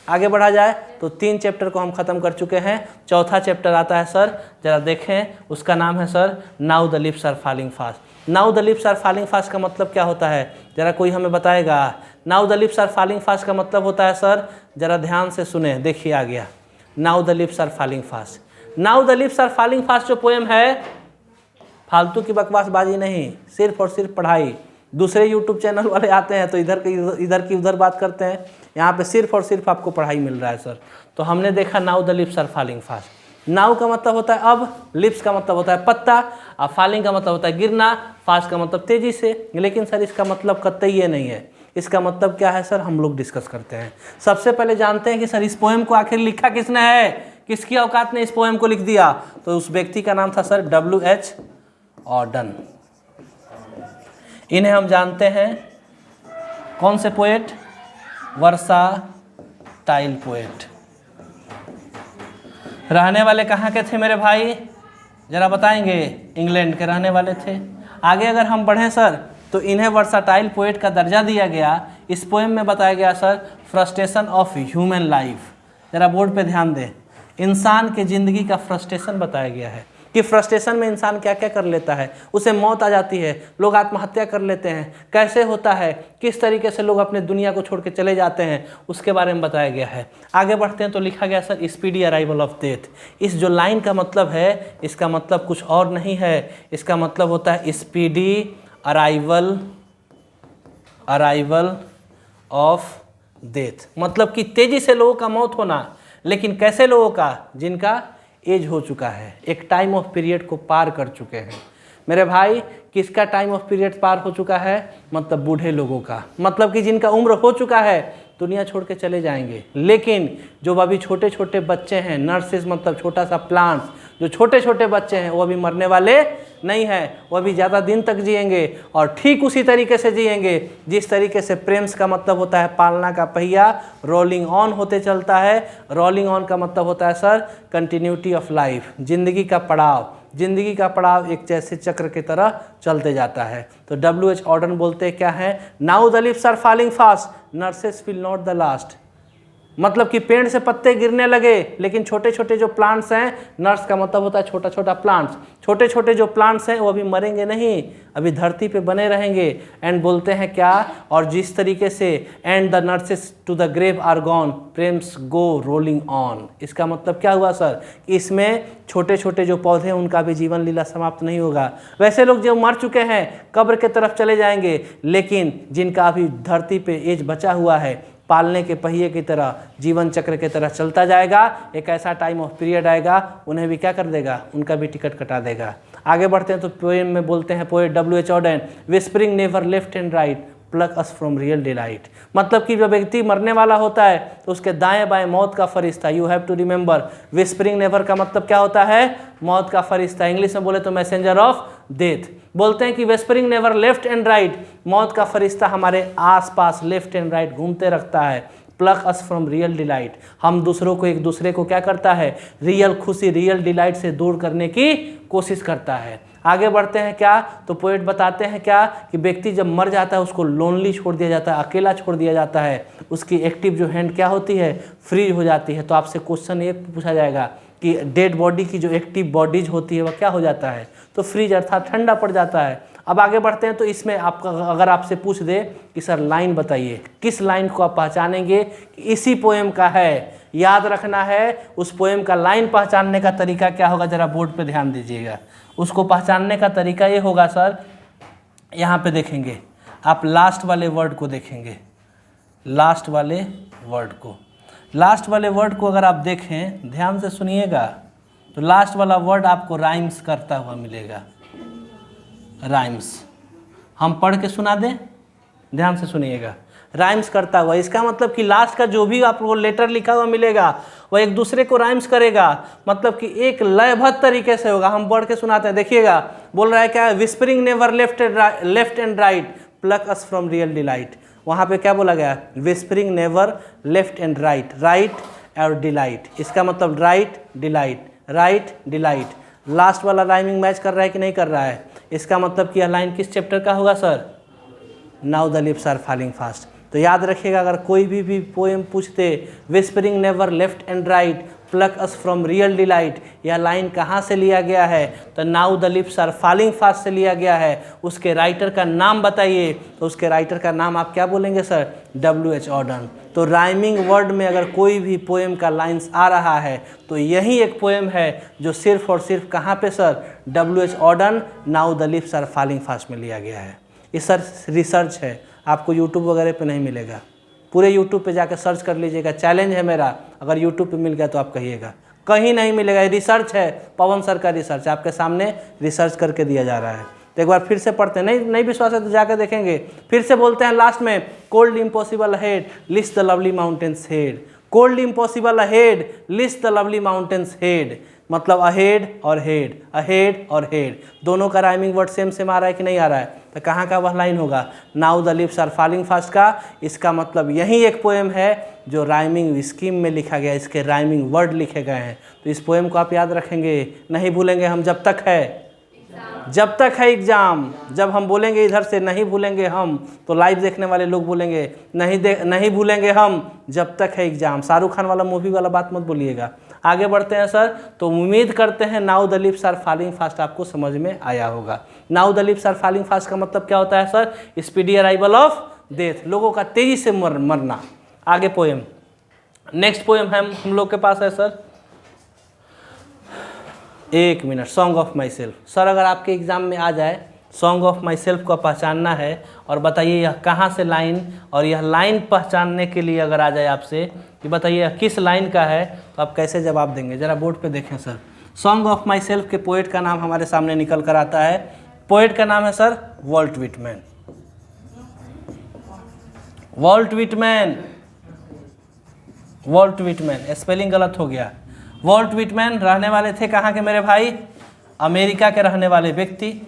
आगे बढ़ा जाए तो 3 चैप्टर को हम खत्म कर चुके हैं। चौथा चैप्टर आता है सर, जरा देखें, उसका नाम है sir now the lips are falling fast. Now the lips are falling fast का मतलब क्या होता है, जरा कोई हमें बताएगा। Now the lips are falling fast का मतलब होता है सर, जरा ध्यान से सुने, देखिए आ गया now the lips are falling fast. Now the lips are falling fast जो पोएम है, फालतू की बकवासबाजी नहीं, सिर्फ और सिर्फ पढ़ाई। दूसरे यूट्यूब चैनल वाले आते हैं तो इधर की उधर बात करते हैं, यहाँ पे सिर्फ और सिर्फ आपको पढ़ाई मिल रहा है सर। तो हमने देखा now the lips are falling fast. Now का मतलब होता है अब, लिप्स का मतलब होता है पत्ता, और फॉलिंग का मतलब होता है गिरना, फास्ट का मतलब तेजी से। लेकिन सर इसका मतलब कतई ये नहीं है। इसका मतलब क्या है सर, हम लोग डिस्कस करते हैं। सबसे पहले जानते हैं कि सर इस पोएम को आखिर लिखा किसने है, किसकी औकात ने इस पोएम को लिख दिया। तो उस व्यक्ति का नाम था सर W.H. ऑर्डन। इन्हें हम जानते हैं कौन से पोएट, वर्साटाइल पोएट। रहने वाले कहाँ के थे मेरे भाई, जरा बताएंगे, इंग्लैंड के रहने वाले थे। आगे अगर हम बढ़ें सर तो इन्हें वर्साटाइल पोएट का दर्जा दिया गया। इस पोएम में बताया गया sir frustration of human life. जरा बोर्ड पे ध्यान दें, इंसान के ज़िंदगी का फ्रस्ट्रेशन बताया गया है। कि फ्रस्ट्रेशन में इंसान क्या क्या कर लेता है, उसे मौत आ जाती है, लोग आत्महत्या कर लेते हैं, कैसे होता है, किस तरीके से लोग अपने दुनिया को छोड़ के चले जाते हैं, उसके बारे में बताया गया है। आगे बढ़ते हैं तो लिखा गया sir speedy arrival of death. इस जो लाइन का मतलब है, इसका मतलब कुछ और नहीं है, इसका मतलब होता है स्पीडी अराइवल ऑफ डेथ, मतलब कि तेजी से लोगों का मौत होना। लेकिन कैसे लोगों का? जिनका एज हो चुका है, एक टाइम ऑफ पीरियड को पार कर चुके हैं। मेरे भाई, किसका टाइम ऑफ पीरियड पार हो चुका है? मतलब बूढ़े लोगों का, मतलब कि जिनका उम्र हो चुका है, दुनिया छोड़ के चले जाएंगे। लेकिन जो अभी छोटे छोटे बच्चे हैं, नर्सेस मतलब छोटा सा प्लांट्स, जो छोटे छोटे बच्चे हैं वो अभी मरने वाले नहीं हैं, वो अभी ज़्यादा दिन तक जिएंगे और ठीक उसी तरीके से जिएंगे जिस तरीके से प्रेम्स का मतलब होता है पालना का पहिया रोलिंग ऑन होते चलता है। रोलिंग ऑन का मतलब होता है सर कंटिन्यूटी ऑफ लाइफ, जिंदगी का पड़ाव। जिंदगी का पड़ाव एक जैसे चक्र की तरह चलते जाता है। तो W.H. ऑर्डन बोलते हैं क्या है? Now the leaves are falling fast, nurses feel not the last. मतलब कि पेड़ से पत्ते गिरने लगे, लेकिन छोटे छोटे जो प्लांट्स हैं, नर्स का मतलब होता है छोटा छोटा प्लांट्स, छोटे छोटे जो प्लांट्स हैं वो अभी मरेंगे नहीं, अभी धरती पे बने रहेंगे। एंड बोलते हैं क्या? और जिस तरीके से and the nurses to the grave are gone, prams go rolling on. इसका मतलब क्या हुआ सर? कि इसमें छोटे छोटे जो पौधे हैं उनका भी जीवन लीला समाप्त नहीं होगा। वैसे लोग जो मर चुके हैं कब्र के तरफ चले जाएंगे, लेकिन जिनका अभी धरती पे एज बचा हुआ है, पालने के पहिए की तरह, जीवन चक्र की तरह चलता जाएगा। एक ऐसा टाइम ऑफ पीरियड आएगा, उन्हें भी क्या कर देगा? उनका भी टिकट कटा देगा। आगे बढ़ते हैं तो पोएम में बोलते हैं poet W.H. Auden, whispering never left and right pluck us from real delight. मतलब कि जब व्यक्ति मरने वाला होता है तो उसके दाएं बाएं मौत का फरिश्ता, you have to remember. Whispering never का मतलब क्या होता है? मौत का फरिश्ता। इंग्लिश में बोले तो मैसेंजर ऑफ डेथ। बोलते हैं कि whispering never left and right, मौत का फरिश्ता हमारे आसपास लेफ्ट एंड राइट घूमते रखता है। Pluck us from real delight, हम दूसरों को, एक दूसरे को क्या करता है? रियल खुशी, रियल डिलाइट से दूर करने की कोशिश करता है। आगे बढ़ते हैं क्या? तो पोएट बताते हैं क्या कि व्यक्ति जब मर जाता है उसको लोनली छोड़ दिया जाता है, अकेला छोड़ दिया जाता है। उसकी एक्टिव जो हैंड क्या होती है? फ्रीज हो जाती है। तो आपसे क्वेश्चन एक पूछा जाएगा कि डेड बॉडी की जो एक्टिव बॉडीज होती है वह क्या हो जाता है? तो फ्रीज अर्थात ठंडा पड़ जाता है। अब आगे बढ़ते हैं तो इसमें आपका अगर आपसे पूछ दे कि सर लाइन बताइए, किस लाइन को आप पहचानेंगे कि इसी पोएम का है? याद रखना है उस पोएम का लाइन पहचानने का तरीका क्या होगा, जरा बोर्ड पे ध्यान दीजिएगा। उसको पहचानने का तरीका ये होगा सर, यहाँ पे देखेंगे आप, लास्ट वाले वर्ड को देखेंगे, लास्ट वाले वर्ड को, लास्ट वाले वर्ड को अगर आप देखें, ध्यान से सुनिएगा, तो लास्ट वाला वर्ड आपको राइम्स करता हुआ मिलेगा। राइम्स हम पढ़ के सुना दें, ध्यान से सुनिएगा। राइम्स करता हुआ, इसका मतलब कि लास्ट का जो भी आपको लेटर लिखा हुआ मिलेगा वह एक दूसरे को राइम्स करेगा, मतलब कि एक लयबद्ध तरीके से होगा। हम पढ़ के सुनाते हैं, देखिएगा। बोल रहा है क्या? Whispering never left and right pluck us from real delight. वहाँ पे क्या बोला गया? Whispering never left and right, right और डिलाइट। इसका मतलब right delight, right delight. Last वाला राइमिंग मैच कर रहा है कि नहीं कर रहा है? इसका मतलब कि यह लाइन किस चैप्टर का होगा sir? Now the lips are falling fast. तो याद रखिएगा, अगर कोई भी पोएम पूछते whispering never left and right pluck us from real delight, यह लाइन कहाँ से लिया गया है? तो now the lips are falling fast से लिया गया है। उसके राइटर का नाम बताइए, तो उसके राइटर का नाम आप क्या बोलेंगे सर? W.H. ऑर्डन। तो राइमिंग वर्ड में अगर कोई भी पोएम का लाइन्स आ रहा है तो यही एक पोएम है जो सिर्फ और सिर्फ कहाँ पे sir? W.H. Auden now the lips are falling fast में लिया गया है। ये सर रिसर्च है, आपको यूट्यूब वगैरह पे नहीं मिलेगा। पूरे यूट्यूब पे जाकर सर्च कर लीजिएगा, चैलेंज है मेरा, अगर यूट्यूब पे मिल गया तो आप कहिएगा, कहीं नहीं मिलेगा। ये रिसर्च है, पवन सर का रिसर्च, आपके सामने रिसर्च करके दिया जा रहा है। तो एक बार फिर से पढ़ते हैं, नहीं विश्वास है तो जाकर देखेंगे। फिर से बोलते हैं लास्ट में, cold impossible ahead list the lovely mountains head. Cold impossible ahead list the lovely mountains head, मतलब अहेड और हेड, अहेड और हेड, दोनों का राइमिंग वर्ड सेम आ रहा है कि नहीं आ रहा है? तो कहाँ का वह लाइन होगा? Now the lips are falling fast का। इसका मतलब यही एक पोएम है जो राइमिंग स्कीम में लिखा गया, इसके राइमिंग वर्ड लिखे गए हैं। तो इस पोएम को आप याद रखेंगे, नहीं भूलेंगे हम जब तक है एग्जाम। जब हम बोलेंगे इधर से नहीं भूलेंगे हम, तो लाइव देखने वाले लोग बोलेंगे नहीं भूलेंगे हम जब तक है एग्जाम। शाहरुख खान वाला मूवी वाला बात मत बोलिएगा। आगे बढ़ते हैं सर। तो उम्मीद करते हैं now the lips are falling fast आपको समझ में आया होगा। Now the lips are falling fast का मतलब क्या होता है sir? Speedy arrival of death, लोगों का तेजी से मरना। आगे पोएम, नेक्स्ट पोएम हम लोग के पास है सर, एक minute, song of my self. Sir अगर आपके एग्जाम में आ जाए सॉन्ग ऑफ माई सेल्फ को पहचानना है और बताइए यह कहाँ से लाइन, और यह लाइन पहचानने के लिए अगर आ जाए आपसे कि बताइए यह किस लाइन का है, तो आप कैसे जवाब देंगे? ज़रा बोर्ड पे देखें sir. Song of my self के पोएट का नाम हमारे सामने निकल कर आता है। पोएट का नाम है sir Walt Whitman. Walt Whitman, Walt Whitman, spelling गलत हो गया। वॉल्ट व्हिटमैन रहने वाले थे कहाँ के मेरे भाई? अमेरिका के रहने वाले व्यक्ति।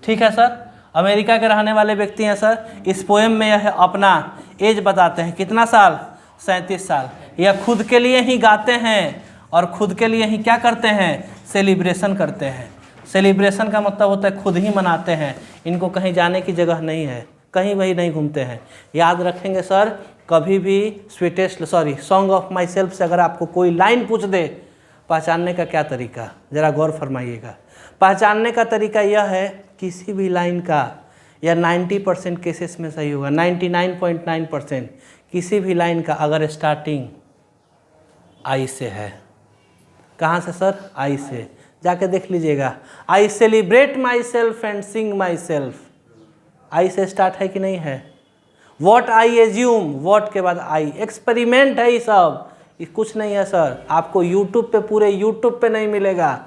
ठीक है सर, अमेरिका के रहने वाले व्यक्ति हैं सर। इस पोएम में यह अपना एज बताते हैं, कितना साल? 37 साल। यह खुद के लिए ही गाते हैं और खुद के लिए ही क्या करते हैं? सेलिब्रेशन करते हैं। सेलिब्रेशन का मतलब होता है खुद ही मनाते हैं, इनको कहीं जाने की जगह नहीं है, कहीं वही नहीं घूमते हैं। याद रखेंगे सर, कभी भी सॉन्ग ऑफ माई सेल्फ से अगर आपको कोई लाइन पूछ दे, पहचानने का क्या तरीका, ज़रा गौर फरमाइएगा। पहचानने का तरीका यह है, किसी भी लाइन का, या 90% केसेस में सही होगा, 99.9% किसी भी लाइन का अगर स्टार्टिंग आई से है, कहाँ से सर? आई से। जाके देख लीजिएगा, I celebrate myself and sing myself, I से स्टार्ट है कि नहीं है? वॉट आई एज्यूम, वॉट के बाद आई। एक्सपेरिमेंट है ये सब, ये कुछ नहीं है सर, आपको यूट्यूब पे, पूरे यूट्यूब पे नहीं मिलेगा,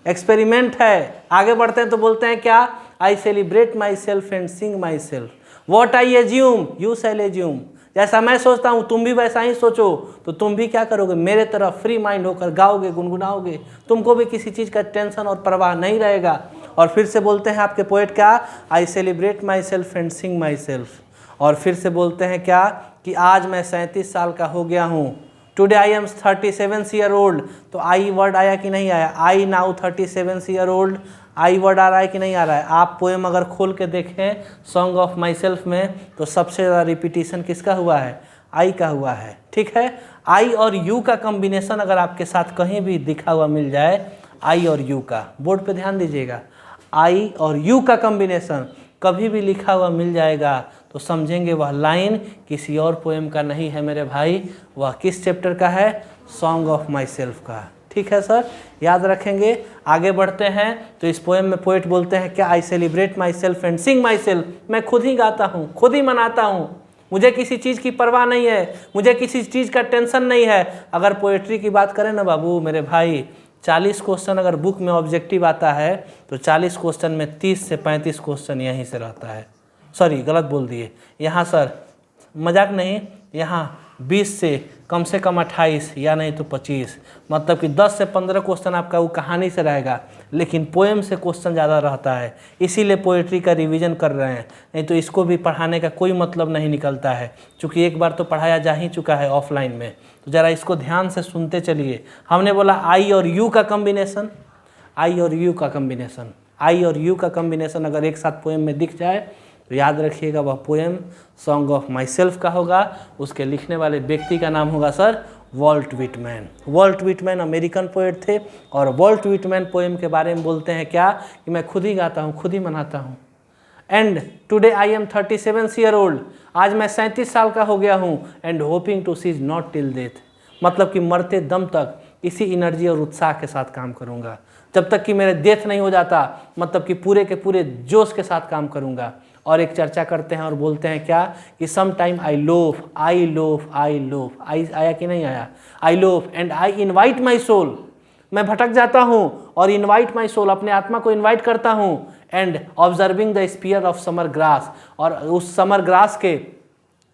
एक्सपेरिमेंट है। आगे बढ़ते हैं तो बोलते हैं क्या? आई celebrate myself and sing my self. What I assume, you shall assume. जैसा मैं सोचता हूँ तुम भी वैसा ही सोचो, तो तुम भी क्या करोगे? मेरे तरफ फ्री माइंड होकर गाओगे, गुनगुनाओगे, तुमको भी किसी चीज़ का टेंशन और परवाह नहीं रहेगा। और फिर से बोलते हैं आपके पोएट क्या? आई celebrate myself and sing my self. और फिर से बोलते हैं क्या? कि आज मैं 37 साल का हो गया हूँ। Today I am 37 year old. तो आई वर्ड आया कि नहीं आया? I now 37 year old, I word आ रहा है कि नहीं आ रहा है? आप पोएम अगर खोल के देखें सॉन्ग ऑफ माई सेल्फ में, तो सबसे ज़्यादा रिपीटिशन किसका हुआ है? आई का हुआ है। ठीक है, आई और यू का कॉम्बिनेशन अगर आपके साथ कहीं भी दिखा हुआ मिल जाए, आई और यू का, बोर्ड पे ध्यान दीजिएगा, आई और यू का कॉम्बिनेशन कभी भी लिखा हुआ मिल जाएगा तो समझेंगे वह लाइन किसी और पोएम का नहीं है मेरे भाई, वह किस चैप्टर का है? सॉन्ग ऑफ माई सेल्फ का। ठीक है सर, याद रखेंगे। आगे बढ़ते हैं तो इस पोएम में पोएट बोलते हैं क्या? आई celebrate myself and sing my self. मैं खुद ही गाता हूँ, खुद ही मनाता हूँ, मुझे किसी चीज़ की परवाह नहीं है, मुझे किसी चीज़ का टेंशन नहीं है। अगर पोएट्री की बात करें ना बाबू मेरे भाई, 40 क्वेश्चन अगर बुक में ऑब्जेक्टिव आता है तो 40 क्वेश्चन में 30 से 35 क्वेश्चन यहीं से रहता है। सॉरी गलत बोल दिए, यहाँ सर मजाक नहीं, यहाँ 20 से कम 28 या नहीं तो 25, मतलब कि 10 से 15 क्वेश्चन आपका वो कहानी से रहेगा, लेकिन पोएम से क्वेश्चन ज़्यादा रहता है। इसीलिए पोएट्री का रिवीजन कर रहे हैं, नहीं तो इसको भी पढ़ाने का कोई मतलब नहीं निकलता है, क्योंकि एक बार तो पढ़ाया जा ही चुका है ऑफलाइन में। तो ज़रा इसको ध्यान से सुनते चलिए। हमने बोला आई और यू का कॉम्बिनेशन, आई और यू का कॉम्बिनेशन, आई और यू का कॉम्बिनेशन अगर एक साथ पोएम में दिख जाए तो याद रखिएगा वह poem song of myself का होगा। उसके लिखने वाले व्यक्ति का नाम होगा sir Walt Whitman. Walt Whitman American poet थे और वॉल्ट व्हिटमैन पोएम के बारे में बोलते हैं क्या? कि मैं खुद ही गाता हूँ, खुद ही मनाता हूँ। And today I am 37 year old, आज मैं 37 साल का हो गया हूँ। And hoping to cease not till death, मतलब कि मरते दम तक इसी एनर्जी और उत्साह के साथ काम करूँगा, जब तक कि मेरे डेथ नहीं हो जाता, मतलब कि पूरे के पूरे जोश के साथ काम करूँगा। और एक चर्चा करते हैं और बोलते हैं क्या? कि some time I loaf, I loaf, I loaf, I आया कि नहीं आया? I loaf and I invite my soul, मैं भटक जाता हूँ और इन्वाइट माई सोल, अपने आत्मा को इन्वाइट करता हूँ। And observing the spear of summer grass, और उस समर ग्रास के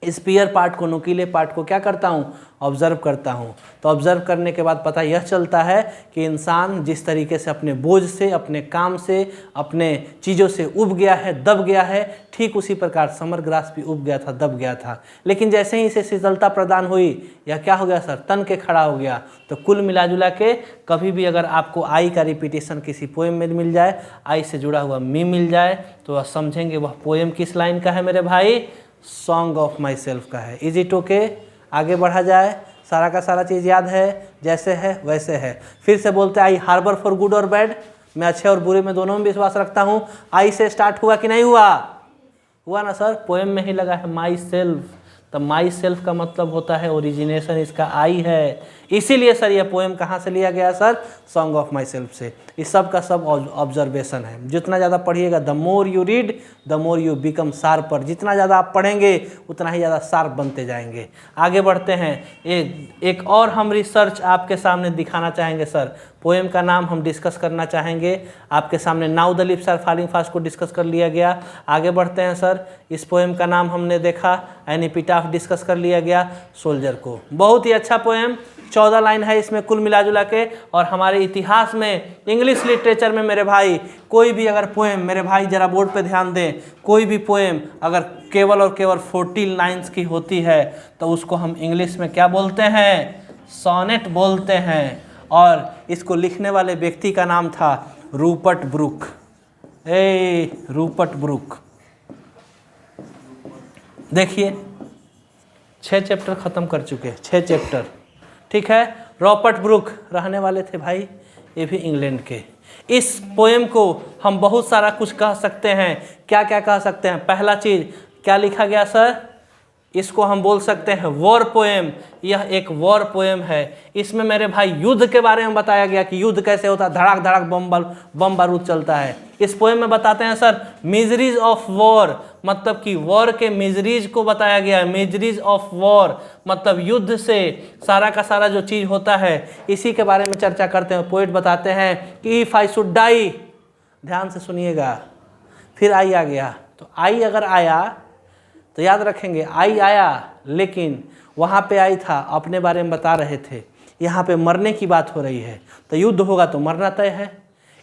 स्पीयर पार्ट को, नुकीले पार्ट को क्या करता हूँ? ऑब्जर्व करता हूँ। तो ऑब्जर्व करने के बाद पता यह चलता है कि इंसान जिस तरीके से अपने बोझ से, अपने काम से, अपने चीज़ों से उब गया है, दब गया है, ठीक उसी प्रकार समर ग्रास भी उब गया था, दब गया था। लेकिन जैसे ही इसे शीतलता प्रदान हुई, यह क्या हो गया सर? तन के खड़ा हो गया। तो कुल मिला जुला के कभी भी अगर आपको आई का रिपीटेशन किसी पोएम में मिल जाए, आई से जुड़ा हुआ मी मिल जाए, तो वह समझेंगे वह पोएम किस लाइन का है मेरे भाई? सॉन्ग ऑफ माई सेल्फ का है। Is it okay? आगे बढ़ा जाए सारा का सारा चीज़ याद है, जैसे है वैसे है। फिर से बोलते हैं आई हार्बर फॉर गुड और बैड, मैं अच्छे और बुरे में दोनों में विश्वास रखता हूँ। आई से स्टार्ट हुआ कि नहीं हुआ? हुआ ना सर, पोएम में ही लगा है माई सेल्फ, तो माई सेल्फ का मतलब होता है ओरिजिनेशन इसका आई है, इसीलिए सर ये पोएम कहाँ से लिया गया sir? Song of my self से। इस सब का सब ऑब्जर्वेशन है। जितना ज़्यादा पढ़िएगा, the more you read the more you become sharper, जितना ज़्यादा आप पढ़ेंगे उतना ही ज़्यादा शार्प बनते जाएंगे। आगे बढ़ते हैं, एक और हम रिसर्च आपके सामने दिखाना चाहेंगे सर। पोएम का नाम हम डिस्कस करना चाहेंगे आपके सामने, now the lips are falling fast को डिस्कस कर लिया गया। आगे बढ़ते हैं सर, इस पोएम का नाम हमने देखा, एन एपिटाफ डिस्कस कर लिया गया, सोल्जर को। बहुत ही अच्छा पोएम, 14 लाइन है इसमें कुल मिला जुला के। और हमारे इतिहास में, इंग्लिश लिटरेचर में मेरे भाई, कोई भी अगर पोएम, मेरे भाई जरा बोर्ड पे ध्यान दें, कोई भी पोएम अगर केवल और केवल 14 लाइन्स की होती है तो उसको हम इंग्लिश में क्या बोलते हैं? सोनेट बोलते हैं। और इसको लिखने वाले व्यक्ति का नाम था रूपर्ट ब्रूक। Rupert Brooke. देखिए 6 चैप्टर ख़त्म कर चुके, 6 चैप्टर, ठीक है। रॉबर्ट ब्रूक रहने वाले थे भाई, ये भी इंग्लैंड के। इस पोएम को हम बहुत सारा कुछ कह सकते हैं। क्या क्या कह सकते हैं? पहला चीज़ क्या लिखा गया सर? इसको हम बोल सकते हैं वॉर पोएम। यह एक वॉर पोएम है। इसमें मेरे भाई युद्ध के बारे में बताया गया कि युद्ध कैसे होता है, धड़ाक धड़ाक बम बारूद चलता है। इस पोएम में बताते हैं सर मिजरीज ऑफ वॉर, मतलब कि वॉर के मिजरीज को बताया गया है। मिजरीज ऑफ वॉर मतलब युद्ध से सारा का सारा जो चीज़ होता है, इसी के बारे में चर्चा करते हैं। पोएट बताते हैं कि इफ़ आई शुड डाई, ध्यान से सुनिएगा, फिर आई आ गया, तो आई अगर आया तो याद रखेंगे आई आया, लेकिन वहाँ पे आई था अपने बारे में बता रहे थे, यहाँ पे मरने की बात हो रही है, तो युद्ध होगा तो मरना तय है।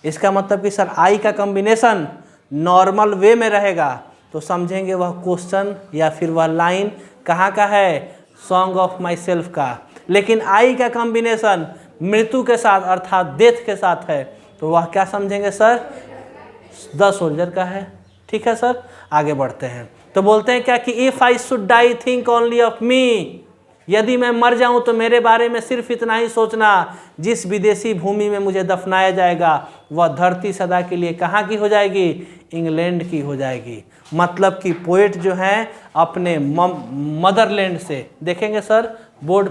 इसका मतलब कि सर आई का कॉम्बिनेशन नॉर्मल वे में रहेगा, तो समझेंगे वह क्वेश्चन या फिर वह लाइन कहाँ का है? सॉन्ग ऑफ माई सेल्फ का। लेकिन आई का कॉम्बिनेशन मृत्यु के साथ अर्थात डेथ के साथ है, तो वह क्या समझेंगे सर? द सोल्जर का है। ठीक है सर, आगे बढ़ते हैं। तो बोलते हैं क्या कि if I should die think only of me, यदि मैं मर जाऊं तो मेरे बारे में सिर्फ इतना ही सोचना, जिस विदेशी भूमि में मुझे दफनाया जाएगा वह धरती सदा के लिए कहाँ की हो जाएगी? इंग्लैंड की हो जाएगी। मतलब कि पोएट जो हैं अपने मदरलैंड से, देखेंगे सर बोर्ड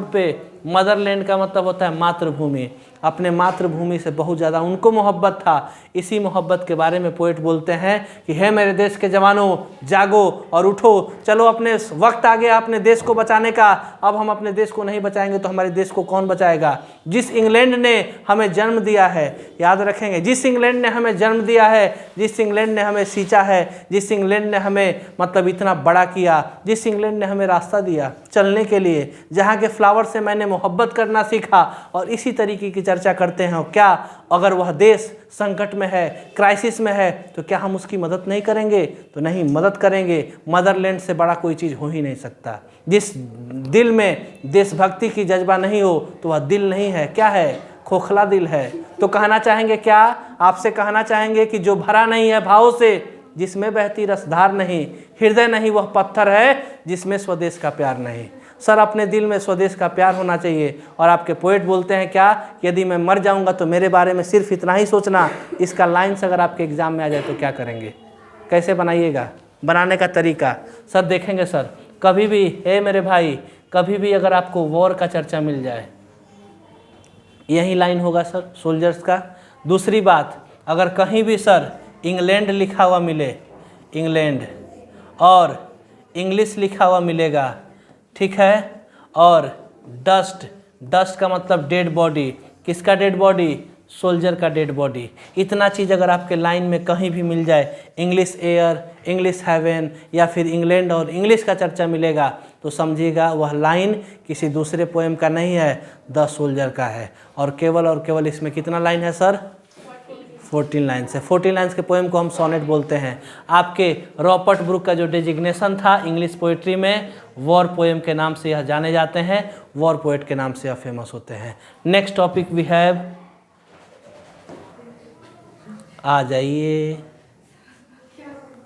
पे मदरलैंड का मतलब होता है मातृभूमि। अपने मातृभूमि से बहुत ज़्यादा उनको मोहब्बत था। इसी मोहब्बत के बारे में पोएट बोलते हैं कि हे मेरे देश के जवानों, जागो और उठो, चलो अपने वक्त आ गया अपने देश को बचाने का। अब हम अपने देश को नहीं बचाएंगे तो हमारे देश को कौन बचाएगा? जिस इंग्लैंड ने हमें जन्म दिया है, याद रखेंगे, जिस इंग्लैंड ने हमें जन्म दिया है, जिस इंग्लैंड ने हमें सींचा है, जिस इंग्लैंड ने हमें मतलब इतना बड़ा किया, जिस इंग्लैंड ने हमें रास्ता दिया चलने के लिए, जहाँ के फ्लावर से मैंने मोहब्बत करना सीखा, और इसी तरीके की चर्चा करते हैं। क्या अगर वह देश संकट में है, क्राइसिस में है, तो क्या हम उसकी मदद नहीं करेंगे? तो नहीं, मदद करेंगे। मदरलैंड से बड़ा कोई चीज़ हो ही नहीं सकता। जिस दिल में देशभक्ति की जज्बा नहीं हो तो वह दिल नहीं है, क्या है? खोखला दिल है। तो कहना चाहेंगे क्या? आपसे कहना चाहेंगे कि जो भरा नहीं है भाव से, जिसमें बहती रसधार नहीं, हृदय नहीं वह पत्थर है जिसमें स्वदेश का प्यार नहीं। सर अपने दिल में स्वदेश का प्यार होना चाहिए। और आपके पोएट बोलते हैं क्या? यदि मैं मर जाऊंगा तो मेरे बारे में सिर्फ इतना ही सोचना। इसका लाइन्स अगर आपके एग्जाम में आ जाए तो क्या करेंगे? कैसे बनाइएगा? बनाने का तरीका सर देखेंगे सर। कभी भी मेरे भाई, कभी भी अगर आपको वॉर का चर्चा मिल जाए, यही लाइन होगा सर सोल्जर्स का। दूसरी बात, अगर कहीं भी सर इंग्लैंड लिखा हुआ मिले, इंग्लैंड, और इंग्लिश लिखा हुआ मिलेगा, ठीक है, और डस्ट का मतलब डेड बॉडी। किसका डेड बॉडी? सोल्जर का डेड बॉडी। इतना चीज़ अगर आपके लाइन में कहीं भी मिल जाए, इंग्लिश एयर, इंग्लिश हेवन, या फिर इंग्लैंड और इंग्लिश का चर्चा मिलेगा, तो समझिएगा वह लाइन किसी दूसरे पोएम का नहीं है, द सोल्जर का है। और केवल इसमें कितना लाइन है सर? 14 लाइन्स है। 14 लाइन्स के पोएम को हम सोनेट बोलते हैं। आपके रॉबर्ट ब्रूक का जो डेजिग्नेशन था इंग्लिश पोएट्री में, वॉर पोएम के नाम से यह जाने जाते हैं, वॉर पोएट के नाम से यह फेमस होते हैं। नेक्स्ट टॉपिक वी हैव, आ जाइए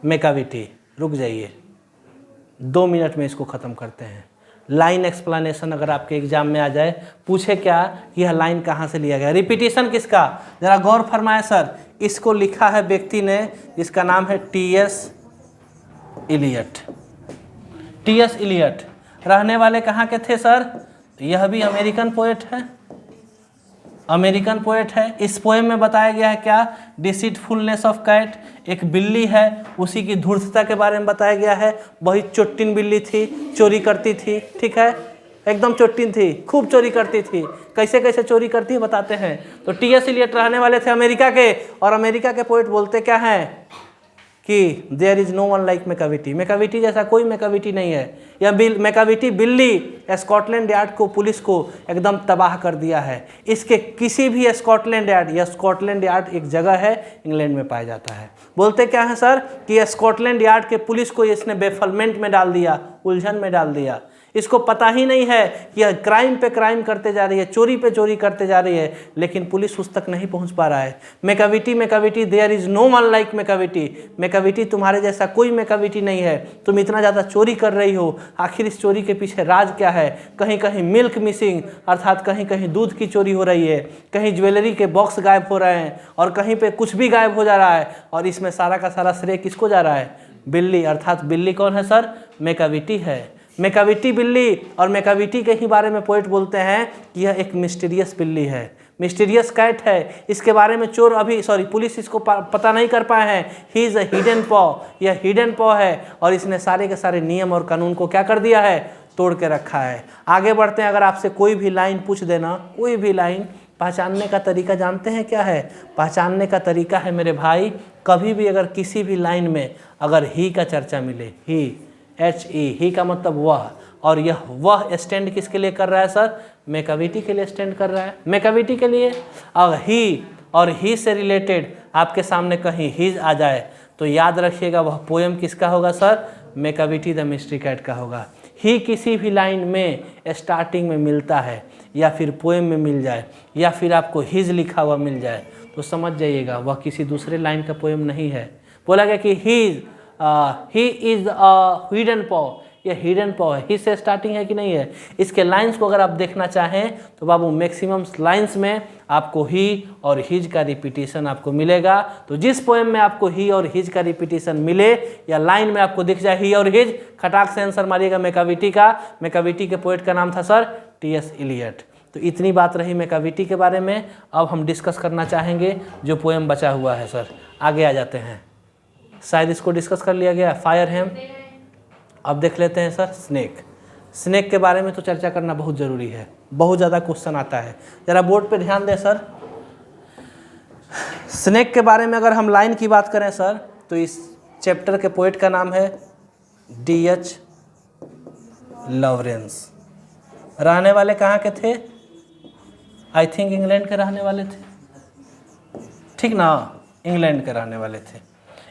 मेकाविटी, रुक जाइए 2 मिनट में इसको ख़त्म करते हैं। लाइन एक्सप्लेनेशन अगर आपके एग्जाम में आ जाए, पूछे क्या कि यह लाइन कहाँ से लिया गया। रिपीटिशन किसका, जरा गौर फरमाए सर। इसको लिखा है व्यक्ति ने जिसका नाम है टी.एस. इलियट। टी.एस. इलियट रहने वाले कहाँ के थे सर? यह भी अमेरिकन पोएट है, अमेरिकन पोएट है। इस पोएम में बताया गया है क्या, डिसीटफुलनेस ऑफ कैट, एक बिल्ली है उसी की धूर्तता के बारे में बताया गया है। वही चोट्टिन बिल्ली थी, चोरी करती थी, ठीक है, एकदम चोट्टिन थी, खूब चोरी करती थी। कैसे कैसे चोरी करती है बताते हैं। तो टी.एस. इलियट रहने वाले थे अमेरिका के, और अमेरिका के पोएट बोलते क्या हैं कि there is no one like Macavity, Macavity जैसा कोई मैकाविटी नहीं है। यह मैकाविटी बिल्ली स्कॉटलैंड यार्ड को, पुलिस को एकदम तबाह कर दिया है। इसके किसी भी स्कॉटलैंड यार्ड, या स्कॉटलैंड यार्ड एक जगह है इंग्लैंड में पाया जाता है। बोलते क्या है सर कि स्कॉटलैंड यार्ड के पुलिस को इसने बेफलमेंट में डाल दिया, उलझन में डाल दिया। इसको पता ही नहीं है कि यह क्राइम पे क्राइम करते जा रही है, चोरी पे चोरी करते जा रही है, लेकिन पुलिस उस तक नहीं पहुंच पा रहा है। Macavity, Macavity, there is no one like Macavity, Macavity तुम्हारे जैसा कोई मैकाविटी नहीं है। तुम इतना ज़्यादा चोरी कर रही हो, आखिर इस चोरी के पीछे राज क्या है? कहीं कहीं मिल्क मिसिंग, अर्थात कहीं कहीं दूध की चोरी हो रही है, कहीं ज्वेलरी के बॉक्स गायब हो रहे हैं, और कहीं पे कुछ भी गायब हो जा रहा है। और इसमें सारा का सारा श्रेय किसको जा रहा है? बिल्ली। अर्थात बिल्ली कौन है सर? मैकाविटी है। मैकाविटी बिल्ली, और मैकाविटी के ही बारे में पोएट बोलते हैं कि यह एक मिस्टीरियस बिल्ली है, मिस्टीरियस कैट है। इसके बारे में चोर पुलिस इसको पता नहीं कर पाए हैं। ही इज़ अ हिडन पॉ, यह हिडन पॉ है, और इसने सारे के सारे नियम और कानून को क्या कर दिया है? तोड़ के रखा है। आगे बढ़ते हैं। अगर आपसे कोई भी लाइन पूछ देना, कोई भी लाइन, पहचानने का तरीका जानते हैं क्या है? पहचानने का तरीका है मेरे भाई, कभी भी अगर किसी भी लाइन में अगर ही का चर्चा मिले, ही, HE, ही का मतलब वह, और यह वह स्टैंड किसके लिए कर रहा है सर? मैकाविटी के लिए स्टैंड कर रहा है, मैकाविटी के लिए। अगर ही और ही से रिलेटेड आपके सामने कहीं हिज आ जाए तो याद रखिएगा वह पोएम किसका होगा sir? Macavity the mystery cat का होगा। ही किसी भी लाइन में स्टार्टिंग में मिलता है, या फिर पोएम में मिल जाए, या फिर आपको हिज लिखा हुआ मिल जाए, तो समझ जाइएगा वह किसी दूसरे लाइन का पोएम नहीं है। बोला गया कि ही इज अ हिडन पॉ, यह हिडन पॉ है। ही से स्टार्टिंग है कि नहीं है? इसके लाइंस को अगर आप देखना चाहें तो बाबू मैक्सिमम लाइंस में आपको ही और हिज का रिपीटिशन आपको मिलेगा। तो जिस पोएम में आपको ही और हिज का रिपीटिशन मिले, या लाइन में आपको दिख जाए ही और हिज, खटाक से आंसर मारिएगा मैकाविटी का। मैकाविटी के पोएट का नाम था सर टी.एस. इलियट। तो इतनी बात रही मैकाविटी के बारे में। अब हम डिस्कस करना चाहेंगे जो पोएम बचा हुआ है सर। आगे आ जाते हैं, शायद इसको डिस्कस कर लिया गया, फायर हेम। अब देख लेते हैं सर स्नेक। स्नेक के बारे में तो चर्चा करना बहुत ज़रूरी है, बहुत ज़्यादा क्वेश्चन आता है। ज़रा बोर्ड पे ध्यान दें सर। स्नेक के बारे में अगर हम लाइन की बात करें सर, तो इस चैप्टर के पोएट का नाम है D.H. लॉरेंस। रहने वाले कहाँ के थे? आई थिंक इंग्लैंड के रहने वाले थे, ठीक ना? इंग्लैंड के रहने वाले थे।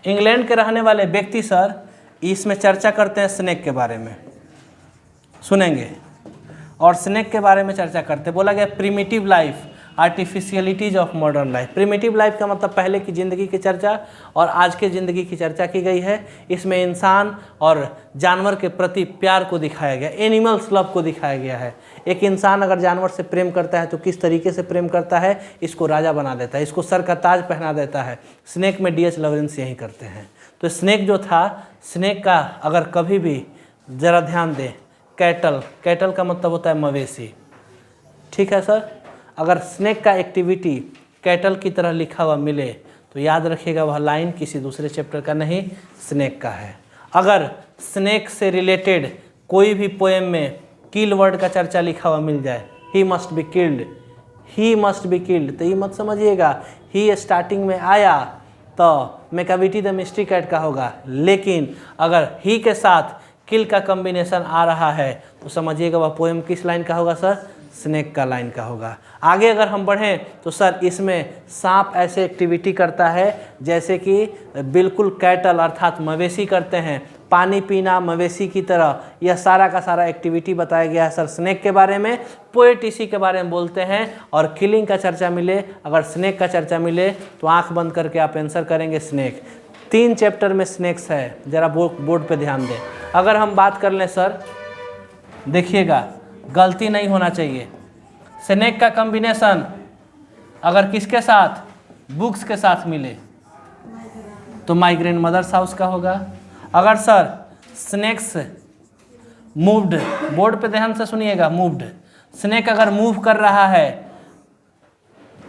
इंग्लैंड के रहने वाले व्यक्ति सर इसमें चर्चा करते हैं स्नेक के बारे में, सुनेंगे, और स्नेक के बारे में चर्चा करते हैं। बोला गया primitive life, artificialities of modern life. Primitive life का मतलब पहले की ज़िंदगी की चर्चा और आज के ज़िंदगी की चर्चा की गई है। इसमें इंसान और जानवर के प्रति प्यार को दिखाया गया, एनिमल्स लव को दिखाया गया है। एक इंसान अगर जानवर से प्रेम करता है तो किस तरीके से प्रेम करता है, इसको राजा बना देता है, इसको सर का ताज पहना देता है। स्नेक में D.H. लॉरेंस यही करते हैं। तो स्नेक जो था, स्नेक का अगर कभी भी ज़रा ध्यान दें, कैटल, कैटल का मतलब होता है मवेशी, ठीक है सर। अगर स्नेक का एक्टिविटी कैटल की तरह लिखा हुआ मिले तो याद रखिएगा वह लाइन किसी दूसरे चैप्टर का नहीं, स्नेक का है। अगर स्नेक से रिलेटेड कोई भी पोएम में किल वर्ड का चर्चा लिखा हुआ मिल जाए, he must be killed, he must be killed, तो ये मत समझिएगा ही स्टार्टिंग में आया तो मैकाविटी द मिस्ट्री कैट का होगा, लेकिन अगर ही के साथ किल का कॉम्बिनेशन आ रहा है तो समझिएगा वह पोएम किस लाइन का होगा सर? स्नेक का लाइन का होगा। आगे अगर हम बढ़ें तो सर इसमें सांप ऐसे एक्टिविटी करता है जैसे कि बिल्कुल कैटल अर्थात मवेशी करते हैं, पानी पीना मवेशी की तरह, यह सारा का सारा एक्टिविटी बताया गया है सर स्नेक के बारे में। पोएट इसी के बारे में बोलते हैं। और किलिंग का चर्चा मिले, अगर स्नेक का चर्चा मिले तो आंख बंद करके आप आंसर करेंगे स्नेक। 3 चैप्टर में स्नेक्स है, ज़रा बोर्ड पे ध्यान दें। अगर हम बात कर लें सर देखिएगा गलती नहीं होना चाहिए। स्नेक का कॉम्बिनेशन अगर किसके साथ, बुक्स के साथ मिले तो माई ग्रैंड मदर्स हाउस का होगा। अगर सर स्नेक्स मूव्ड, बोर्ड पे ध्यान से सुनिएगा, मूव्ड, स्नेक अगर मूव कर रहा है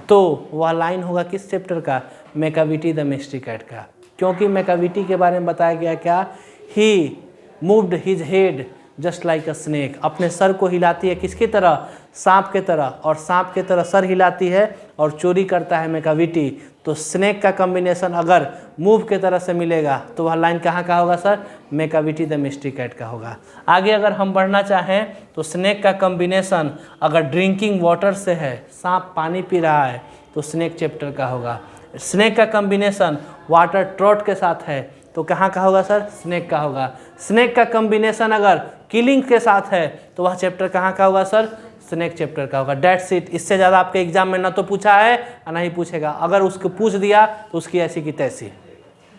तो वह लाइन होगा किस चैप्टर का, मैकाविटी द मिस्ट्री कैट का। क्योंकि मैकाविटी के बारे में बताया गया क्या, he moved his head just like a snake, अपने सर को हिलाती है किसकी तरह, सांप के तरह, और सांप के तरह सर हिलाती है और चोरी करता है मैकाविटी। तो स्नेक का कॉम्बिनेशन अगर मूव के तरह से मिलेगा तो वह लाइन कहाँ का होगा sir, Macavity the mystery cat का होगा। आगे अगर हम बढ़ना चाहें तो स्नेक का कॉम्बिनेशन अगर ड्रिंकिंग वाटर से है, सांप पानी पी रहा है तो स्नेक चैप्टर का होगा। स्नेक का कॉम्बिनेशन वाटर ट्रॉट के साथ है तो कहाँ का होगा सर, स्नेक का होगा। स्नेक का कॉम्बिनेशन अगर किलिंग के साथ है तो वह चैप्टर कहाँ का होगा सर, स्नेक चैप्टर का होगा। That's it. इससे ज़्यादा आपके एग्जाम में ना तो पूछा है और ना ही पूछेगा। अगर उसको पूछ दिया तो उसकी ऐसी की तैसी,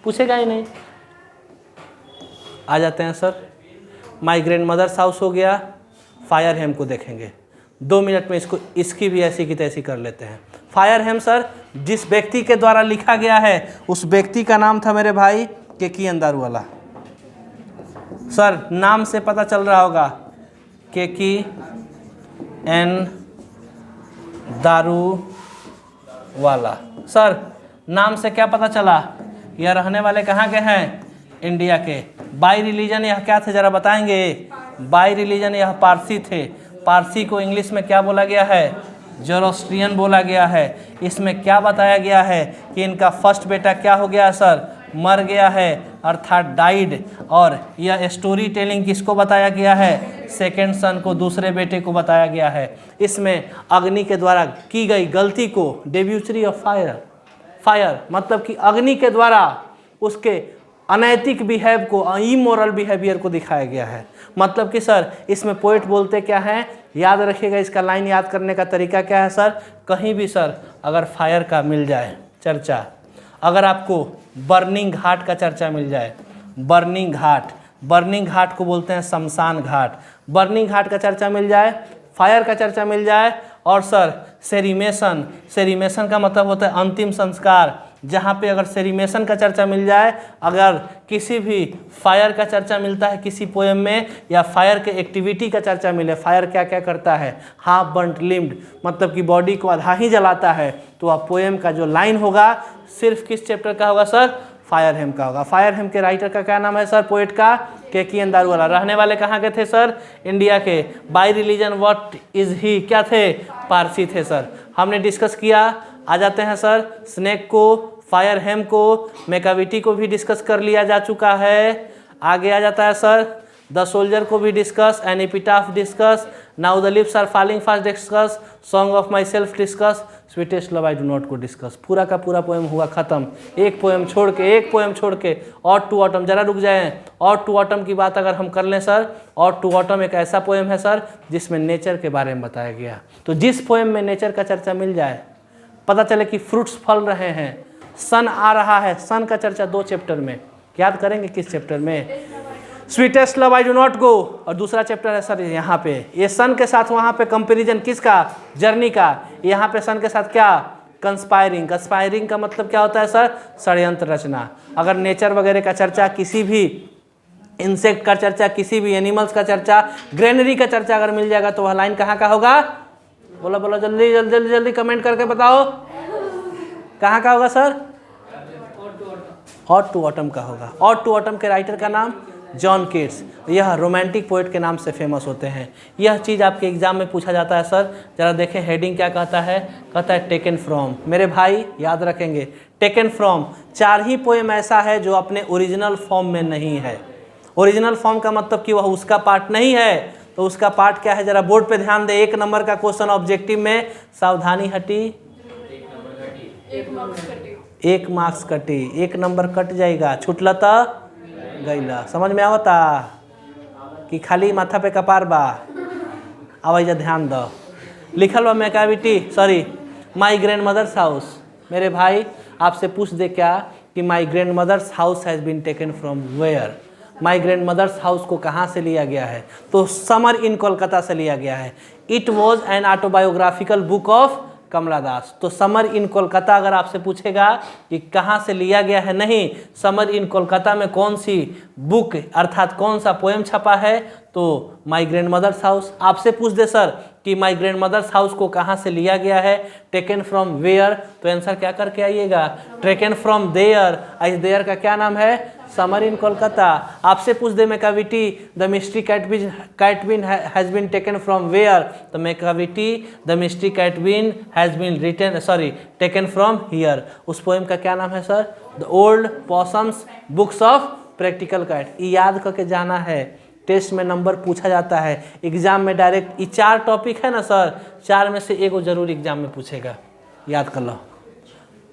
पूछेगा ही नहीं। आ जाते हैं sir, my grandmother's house हो गया, फायर हेम को देखेंगे 2 मिनट में, इसको इसकी भी ऐसी की तैसी कर लेते हैं। फायर हेम सर जिस व्यक्ति के द्वारा लिखा गया है उस व्यक्ति का नाम था मेरे भाई केकी एन दारूवाला। सर नाम से पता चल रहा होगा केकी एन दारूवाला। सर नाम से क्या पता चला, यह रहने वाले कहाँ के हैं, इंडिया के। बाई रिलीजन यह क्या थे जरा बताएंगे, बाई रिलीजन यह पारसी थे। पारसी को इंग्लिश में क्या बोला गया है, जोरोस्ट्रियन बोला गया है। इसमें क्या बताया गया है कि इनका फर्स्ट बेटा क्या हो गया सर, मर गया है अर्थात डाइड। और यह स्टोरी टेलिंग किसको बताया गया है, सेकेंड सन को, दूसरे बेटे को बताया गया है। इसमें अग्नि के द्वारा की गई गलती को, डेब्यूचरी ऑफ फायर, फायर मतलब कि अग्नि के द्वारा उसके अनैतिक बिहेव को, इमोरल बिहेवियर को दिखाया गया है। मतलब कि सर इसमें पोइट बोलते क्या हैं, याद रखिएगा, इसका लाइन याद करने का तरीका क्या है सर, कहीं भी सर अगर फायर का मिल जाए चर्चा, अगर आपको बर्निंग घाट का चर्चा मिल जाए, बर्निंग घाट, बर्निंग घाट को बोलते हैं शमशान घाट, बर्निंग घाट का चर्चा मिल जाए, फायर का चर्चा मिल जाए, और सर सेरिमेशन, सेरिमेशन का मतलब होता है अंतिम संस्कार, जहाँ पे अगर सेरिमेशन का चर्चा मिल जाए, अगर किसी भी फायर का चर्चा मिलता है किसी पोएम में, या फायर के एक्टिविटी का चर्चा मिले, फायर क्या क्या करता है, हाफ बर्न्ट लिम्ड मतलब कि बॉडी को आधा ही जलाता है, तो वह पोएम का जो लाइन होगा सिर्फ किस चैप्टर का होगा सर, फायर हेम का होगा। फायर हेम के राइटर का क्या नाम है सर, पोएट का केकी एन दारूवाला। रहने वाले कहाँ के थे सर, इंडिया के। By religion what is he, क्या थे, पारसी थे सर। हमने डिस्कस किया। आ जाते हैं सर स्नेक को, फायर हेम को, मैकाविटी को भी डिस्कस कर लिया जा चुका है। आगे आ जाता है सर द सोल्जर को भी discuss, an epitaph discuss, now the lips are falling fast discuss, song of myself discuss, sweetest love I do not को डिस्कस। पूरा का पूरा पोएम हुआ खत्म, एक पोएम छोड़ के, एक पोएम छोड़ के। और टू ऑटम, जरा रुक जाएं, और टू ऑटम की बात अगर हम कर लें सर, और टू ऑटम एक ऐसा पोएम है सर जिसमें नेचर के बारे में बताया गया। तो जिस पोएम में नेचर का चर्चा मिल जाए, पता चले कि फ्रूट्स फल रहे हैं, सन आ रहा है, सन का चर्चा 2 चैप्टर में, याद करेंगे किस चैप्टर में, sweetest love I do not गो, और दूसरा चैप्टर है सर यहाँ पे, ये सन के साथ वहाँ पे कंपैरिजन किसका, जर्नी का, यहाँ पे सन के साथ क्या, कंस्पायरिंग। कंस्पायरिंग का मतलब क्या होता है सर, षड्यंत्र रचना। अगर नेचर वगैरह का चर्चा, किसी भी इंसेक्ट का चर्चा, किसी भी एनिमल्स का चर्चा, ग्रेनरी का चर्चा अगर मिल जाएगा तो वह लाइन कहाँ का होगा, बोलो बोलो जल्दी जल्दी जल्दी जल्दी कमेंट करके बताओ, कहाँ का होगा सर, और टू ऑटम का होगा। और टू ऑटम के राइटर का नाम जॉन केट्स, यह रोमांटिक पोएट के नाम से फेमस होते हैं। यह चीज़ आपके एग्जाम में पूछा जाता है सर, जरा देखें हेडिंग क्या कहता है, कहता है टेकन फ्रॉम। मेरे भाई याद रखेंगे, टेकन फ्रॉम 4 ही पोएम ऐसा है जो अपने ओरिजिनल फॉर्म में नहीं है। ओरिजिनल फॉर्म का मतलब कि वह उसका पार्ट नहीं है, तो उसका पार्ट क्या है, जरा बोर्ड पे ध्यान दे। 1 नंबर का क्वेश्चन ऑब्जेक्टिव में, सावधानी हटी, 1 मार्क्स कटी, 1 नंबर कट जाएगा, छुटलता गईला। समझ में आवता कि खाली माथा पे कपार बा, आवाज ध्यान दो। लिखल बा Macavity, sorry my grandmother's house. मेरे भाई आपसे पूछ दे क्या कि my grandmother's house has been taken from where, my grandmother's house को कहाँ से लिया गया है? तो समर इन कोलकाता से लिया गया है। It was an autobiographical book of Kamala Das. तो समर इन कोलकाता अगर आपसे पूछेगा कि कहाँ से लिया गया है, नहीं, समर इन कोलकाता में कौन सी बुक अर्थात कौन सा पोएम छपा है? तो माई ग्रैंड मदर्स हाउस। आपसे पूछ दे सर कि माई ग्रैंड मदर्स हाउस को कहाँ से लिया गया है, टेकन फ्रॉम वेयर, तो आंसर क्या करके आइएगा? Taken from there. इस देयर का क्या नाम है? Summer in Kolkata. आपसे पूछ दे Macavity the mystery cat when has been taken from where, तो Macavity the mystery cat when has been written taken from here. उस पोएम का क्या नाम है sir? The old possum's books of practical cat. याद करके जाना है, टेस्ट में नंबर पूछा जाता है, एग्जाम में डायरेक्ट। ये 4 टॉपिक है ना सर, 4 में से एक जरूर एग्जाम में पूछेगा, याद कर लो।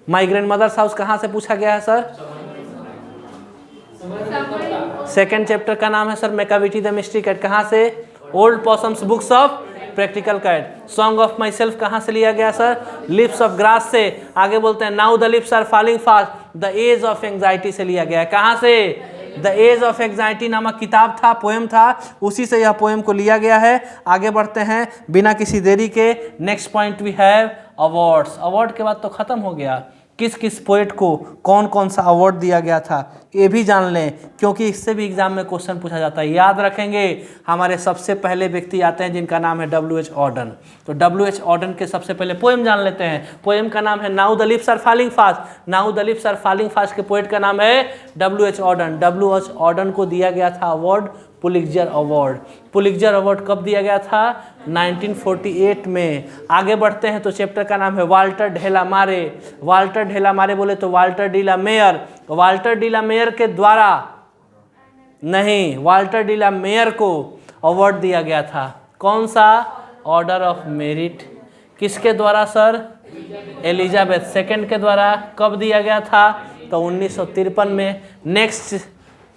माई ग्रैंड मदर्स हाउस कहाँ से पूछा गया है सर? सेकेंड चैप्टर का नाम है sir Macavity the mystery cat. कहाँ से? Old possum's books of practical cat. Song of myself कहाँ से लिया गया सर? लिप्स ऑफ ग्रास से। आगे बोलते हैं now the lips are falling fast, the age of anxiety से लिया गया है। कहाँ से? द एज ऑफ एंग्जाइटी नामक किताब था, पोएम था, उसी से यह पोएम को लिया गया है। आगे बढ़ते हैं बिना किसी देरी के। Next point we have awards. Award के बाद तो खत्म हो गया, किस किस पोएट को कौन कौन सा अवार्ड दिया गया था ये भी जान लें, क्योंकि इससे भी एग्जाम में क्वेश्चन पूछा जाता है। याद रखेंगे, हमारे सबसे पहले व्यक्ति आते हैं जिनका नाम है W.H. ऑर्डन। तो W.H. ऑर्डन के सबसे पहले पोएम जान लेते हैं। पोएम का नाम है now the lips are falling fast. Now the lips are falling fast के पोएट का नाम है W.H. ऑर्डन। W.H. ऑर्डन को दिया गया था award Pulitzer award. Pulitzer award कब दिया गया था? 1948 में। आगे बढ़ते हैं तो चैप्टर का नाम है वाल्टर ढेला मारे। वाल्टर ढेला मारे बोले तो Walter de la Mare. Walter de la Mare के द्वारा नहीं, वाल्टर डी ला मेयर को अवार्ड दिया गया था। कौन सा? Order of merit. किसके द्वारा सर? एलिजाबेथ सेकंड के द्वारा। कब दिया गया था? तो 1953 में। Next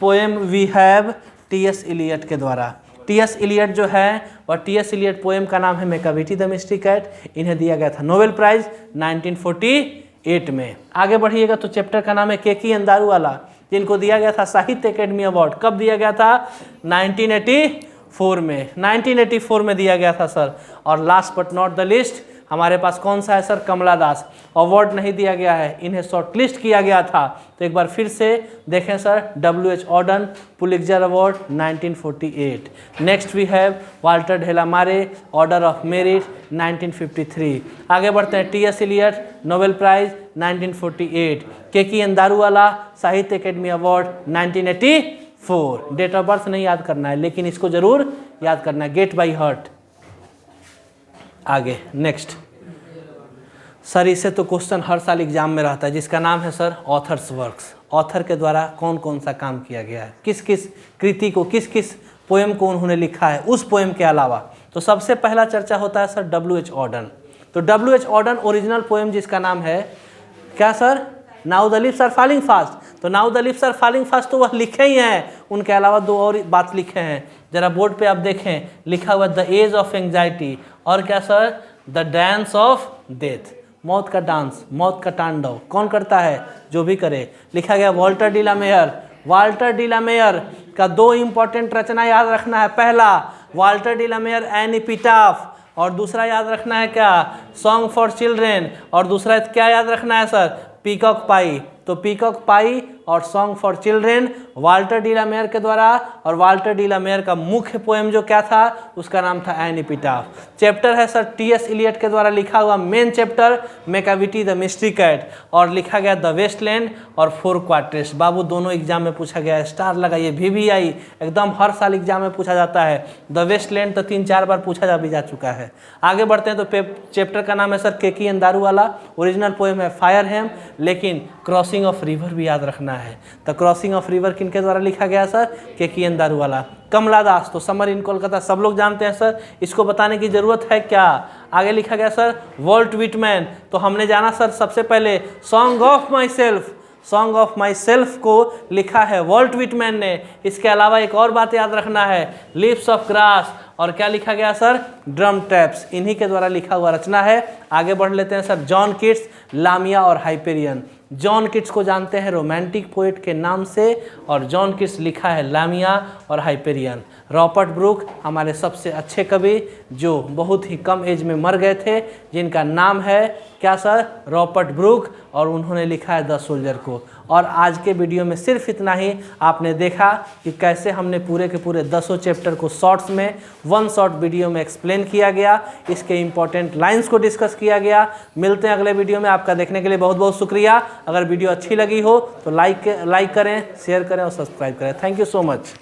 poem we have T.S. Eliot के द्वारा। T.S. इलियट जो है और T.S. इलियट पोएम का नाम है मैकाविटी द मिस्ट्री कैट। इन्हें दिया गया था नोबेल प्राइज 1948 में। आगे बढ़िएगा तो चैप्टर का नाम है केकी अंदारूवाला, जिनको दिया गया था साहित्य अकेडमी अवार्ड। कब दिया गया था? 1984 में। 1984 में दिया गया था सर। और last but not the list हमारे पास कौन सा है सर? कमला दास। अवार्ड नहीं दिया गया है, इन्हें शॉर्टलिस्ट किया गया था। तो एक बार फिर से देखें sir, W.H. Auden Pulitzer award 1948। Next we have Walter ढेला मारे ऑर्डर ऑफ मेरिट 1953। आगे बढ़ते हैं T.S. Eliot Nobel prize 1948। Keki Daruwalla Sahitya Akademi award 1984। Date of birth नहीं याद करना है, लेकिन इसको जरूर याद करना है, गेट बाई हार्ट। आगे नेक्स्ट सर, इससे तो क्वेश्चन हर साल एग्जाम में रहता है, जिसका नाम है सर ऑथर्स वर्क्स। ऑथर के द्वारा कौन कौन सा काम किया गया है, किस किस कृति को, किस किस पोएम को उन्होंने लिखा है उस पोएम के अलावा। तो सबसे पहला चर्चा होता है सर W.H. ऑर्डन। तो W.H. ऑर्डन ओरिजिनल पोएम जिसका नाम है क्या sir? Now the lips are falling fast. तो now the lips are falling fast तो वह लिखे ही हैं, उनके अलावा 2 और बात लिखे हैं। जरा बोर्ड पे आप देखें, लिखा हुआ द एज ऑफ एंग्जाइटी, और क्या sir? The dance of death, मौत का डांस, मौत का तांडव। कौन करता है? जो भी करे। लिखा गया Walter de la Mare. Walter de la Mare का 2 इंपॉर्टेंट रचना याद रखना है। पहला Walter de la Mare an epitaph, और दूसरा याद रखना है क्या? Song for children. और दूसरा क्या याद रखना है सर? पीकॉक पाई। तो पीकॉक पाई और song for children Walter de la Mare के द्वारा। और वाल्टर डी ला मेयर का मुख्य पोएम जो क्या था? उसका नाम था एन एपिटाफ। चैप्टर है सर T.S. इलियट के द्वारा लिखा हुआ main chapter Macavity the mystery cat, और लिखा गया द वेस्टलैंड और 4 क्वार्टेट्स। बाबू दोनों एग्जाम में पूछा गया है, स्टार लगाइए। VVI एकदम हर साल एग्जाम में पूछा जाता है। द वेस्टलैंड तो 3-4 बार पूछा भी जा चुका है। आगे बढ़ते हैं तो चैप्टर का नाम है सर केकी अंदारूवाला। ओरिजिनल पोएम है फायर हेम, लेकिन क्रॉसिंग ऑफ रिवर भी याद रखना है। तो क्रॉसिंग ऑफ रिवर किनके द्वारा लिखा गया सर? केकी अंदारूवाला। कमला दास तो समर इन कोलकाता सब लोग जानते हैं सर, इसको बताने की जरूरत है क्या? आगे लिखा गया सर वॉल्ट विटमैन। तो हमने जाना सर सबसे पहले song of myself. Song of my self को लिखा है वॉल्ट विटमैन ने। इसके अलावा एक और बात याद रखना है, लिप्स ऑफ ग्रास, और क्या लिखा गया सर? Drum taps. इन्हीं के द्वारा लिखा हुआ रचना है। आगे बढ़ लेते हैं सर जॉन किट्स, लामिया और हाइपेरियन। जॉन किट्स को जानते हैं रोमांटिक पोइट के नाम से, और जॉन किट्स लिखा है लामिया और हाइपेरियन। रॉबर्ट ब्रूक हमारे सबसे अच्छे कवि जो बहुत ही कम एज में मर गए थे, जिनका नाम है क्या सर? रॉबर्ट ब्रूक, और उन्होंने लिखा है द सोल्जर को। और आज के वीडियो में सिर्फ इतना ही। आपने देखा कि कैसे हमने पूरे के पूरे 10 चैप्टर को शॉर्ट्स में 1 शॉर्ट वीडियो में एक्सप्लेन किया गया, इसके इंपॉर्टेंट लाइंस को डिस्कस किया गया। मिलते हैं अगले वीडियो में। आपका देखने के लिए बहुत बहुत शुक्रिया। अगर वीडियो अच्छी लगी हो तो लाइक करें, शेयर करें और सब्सक्राइब करें। Thank you so much.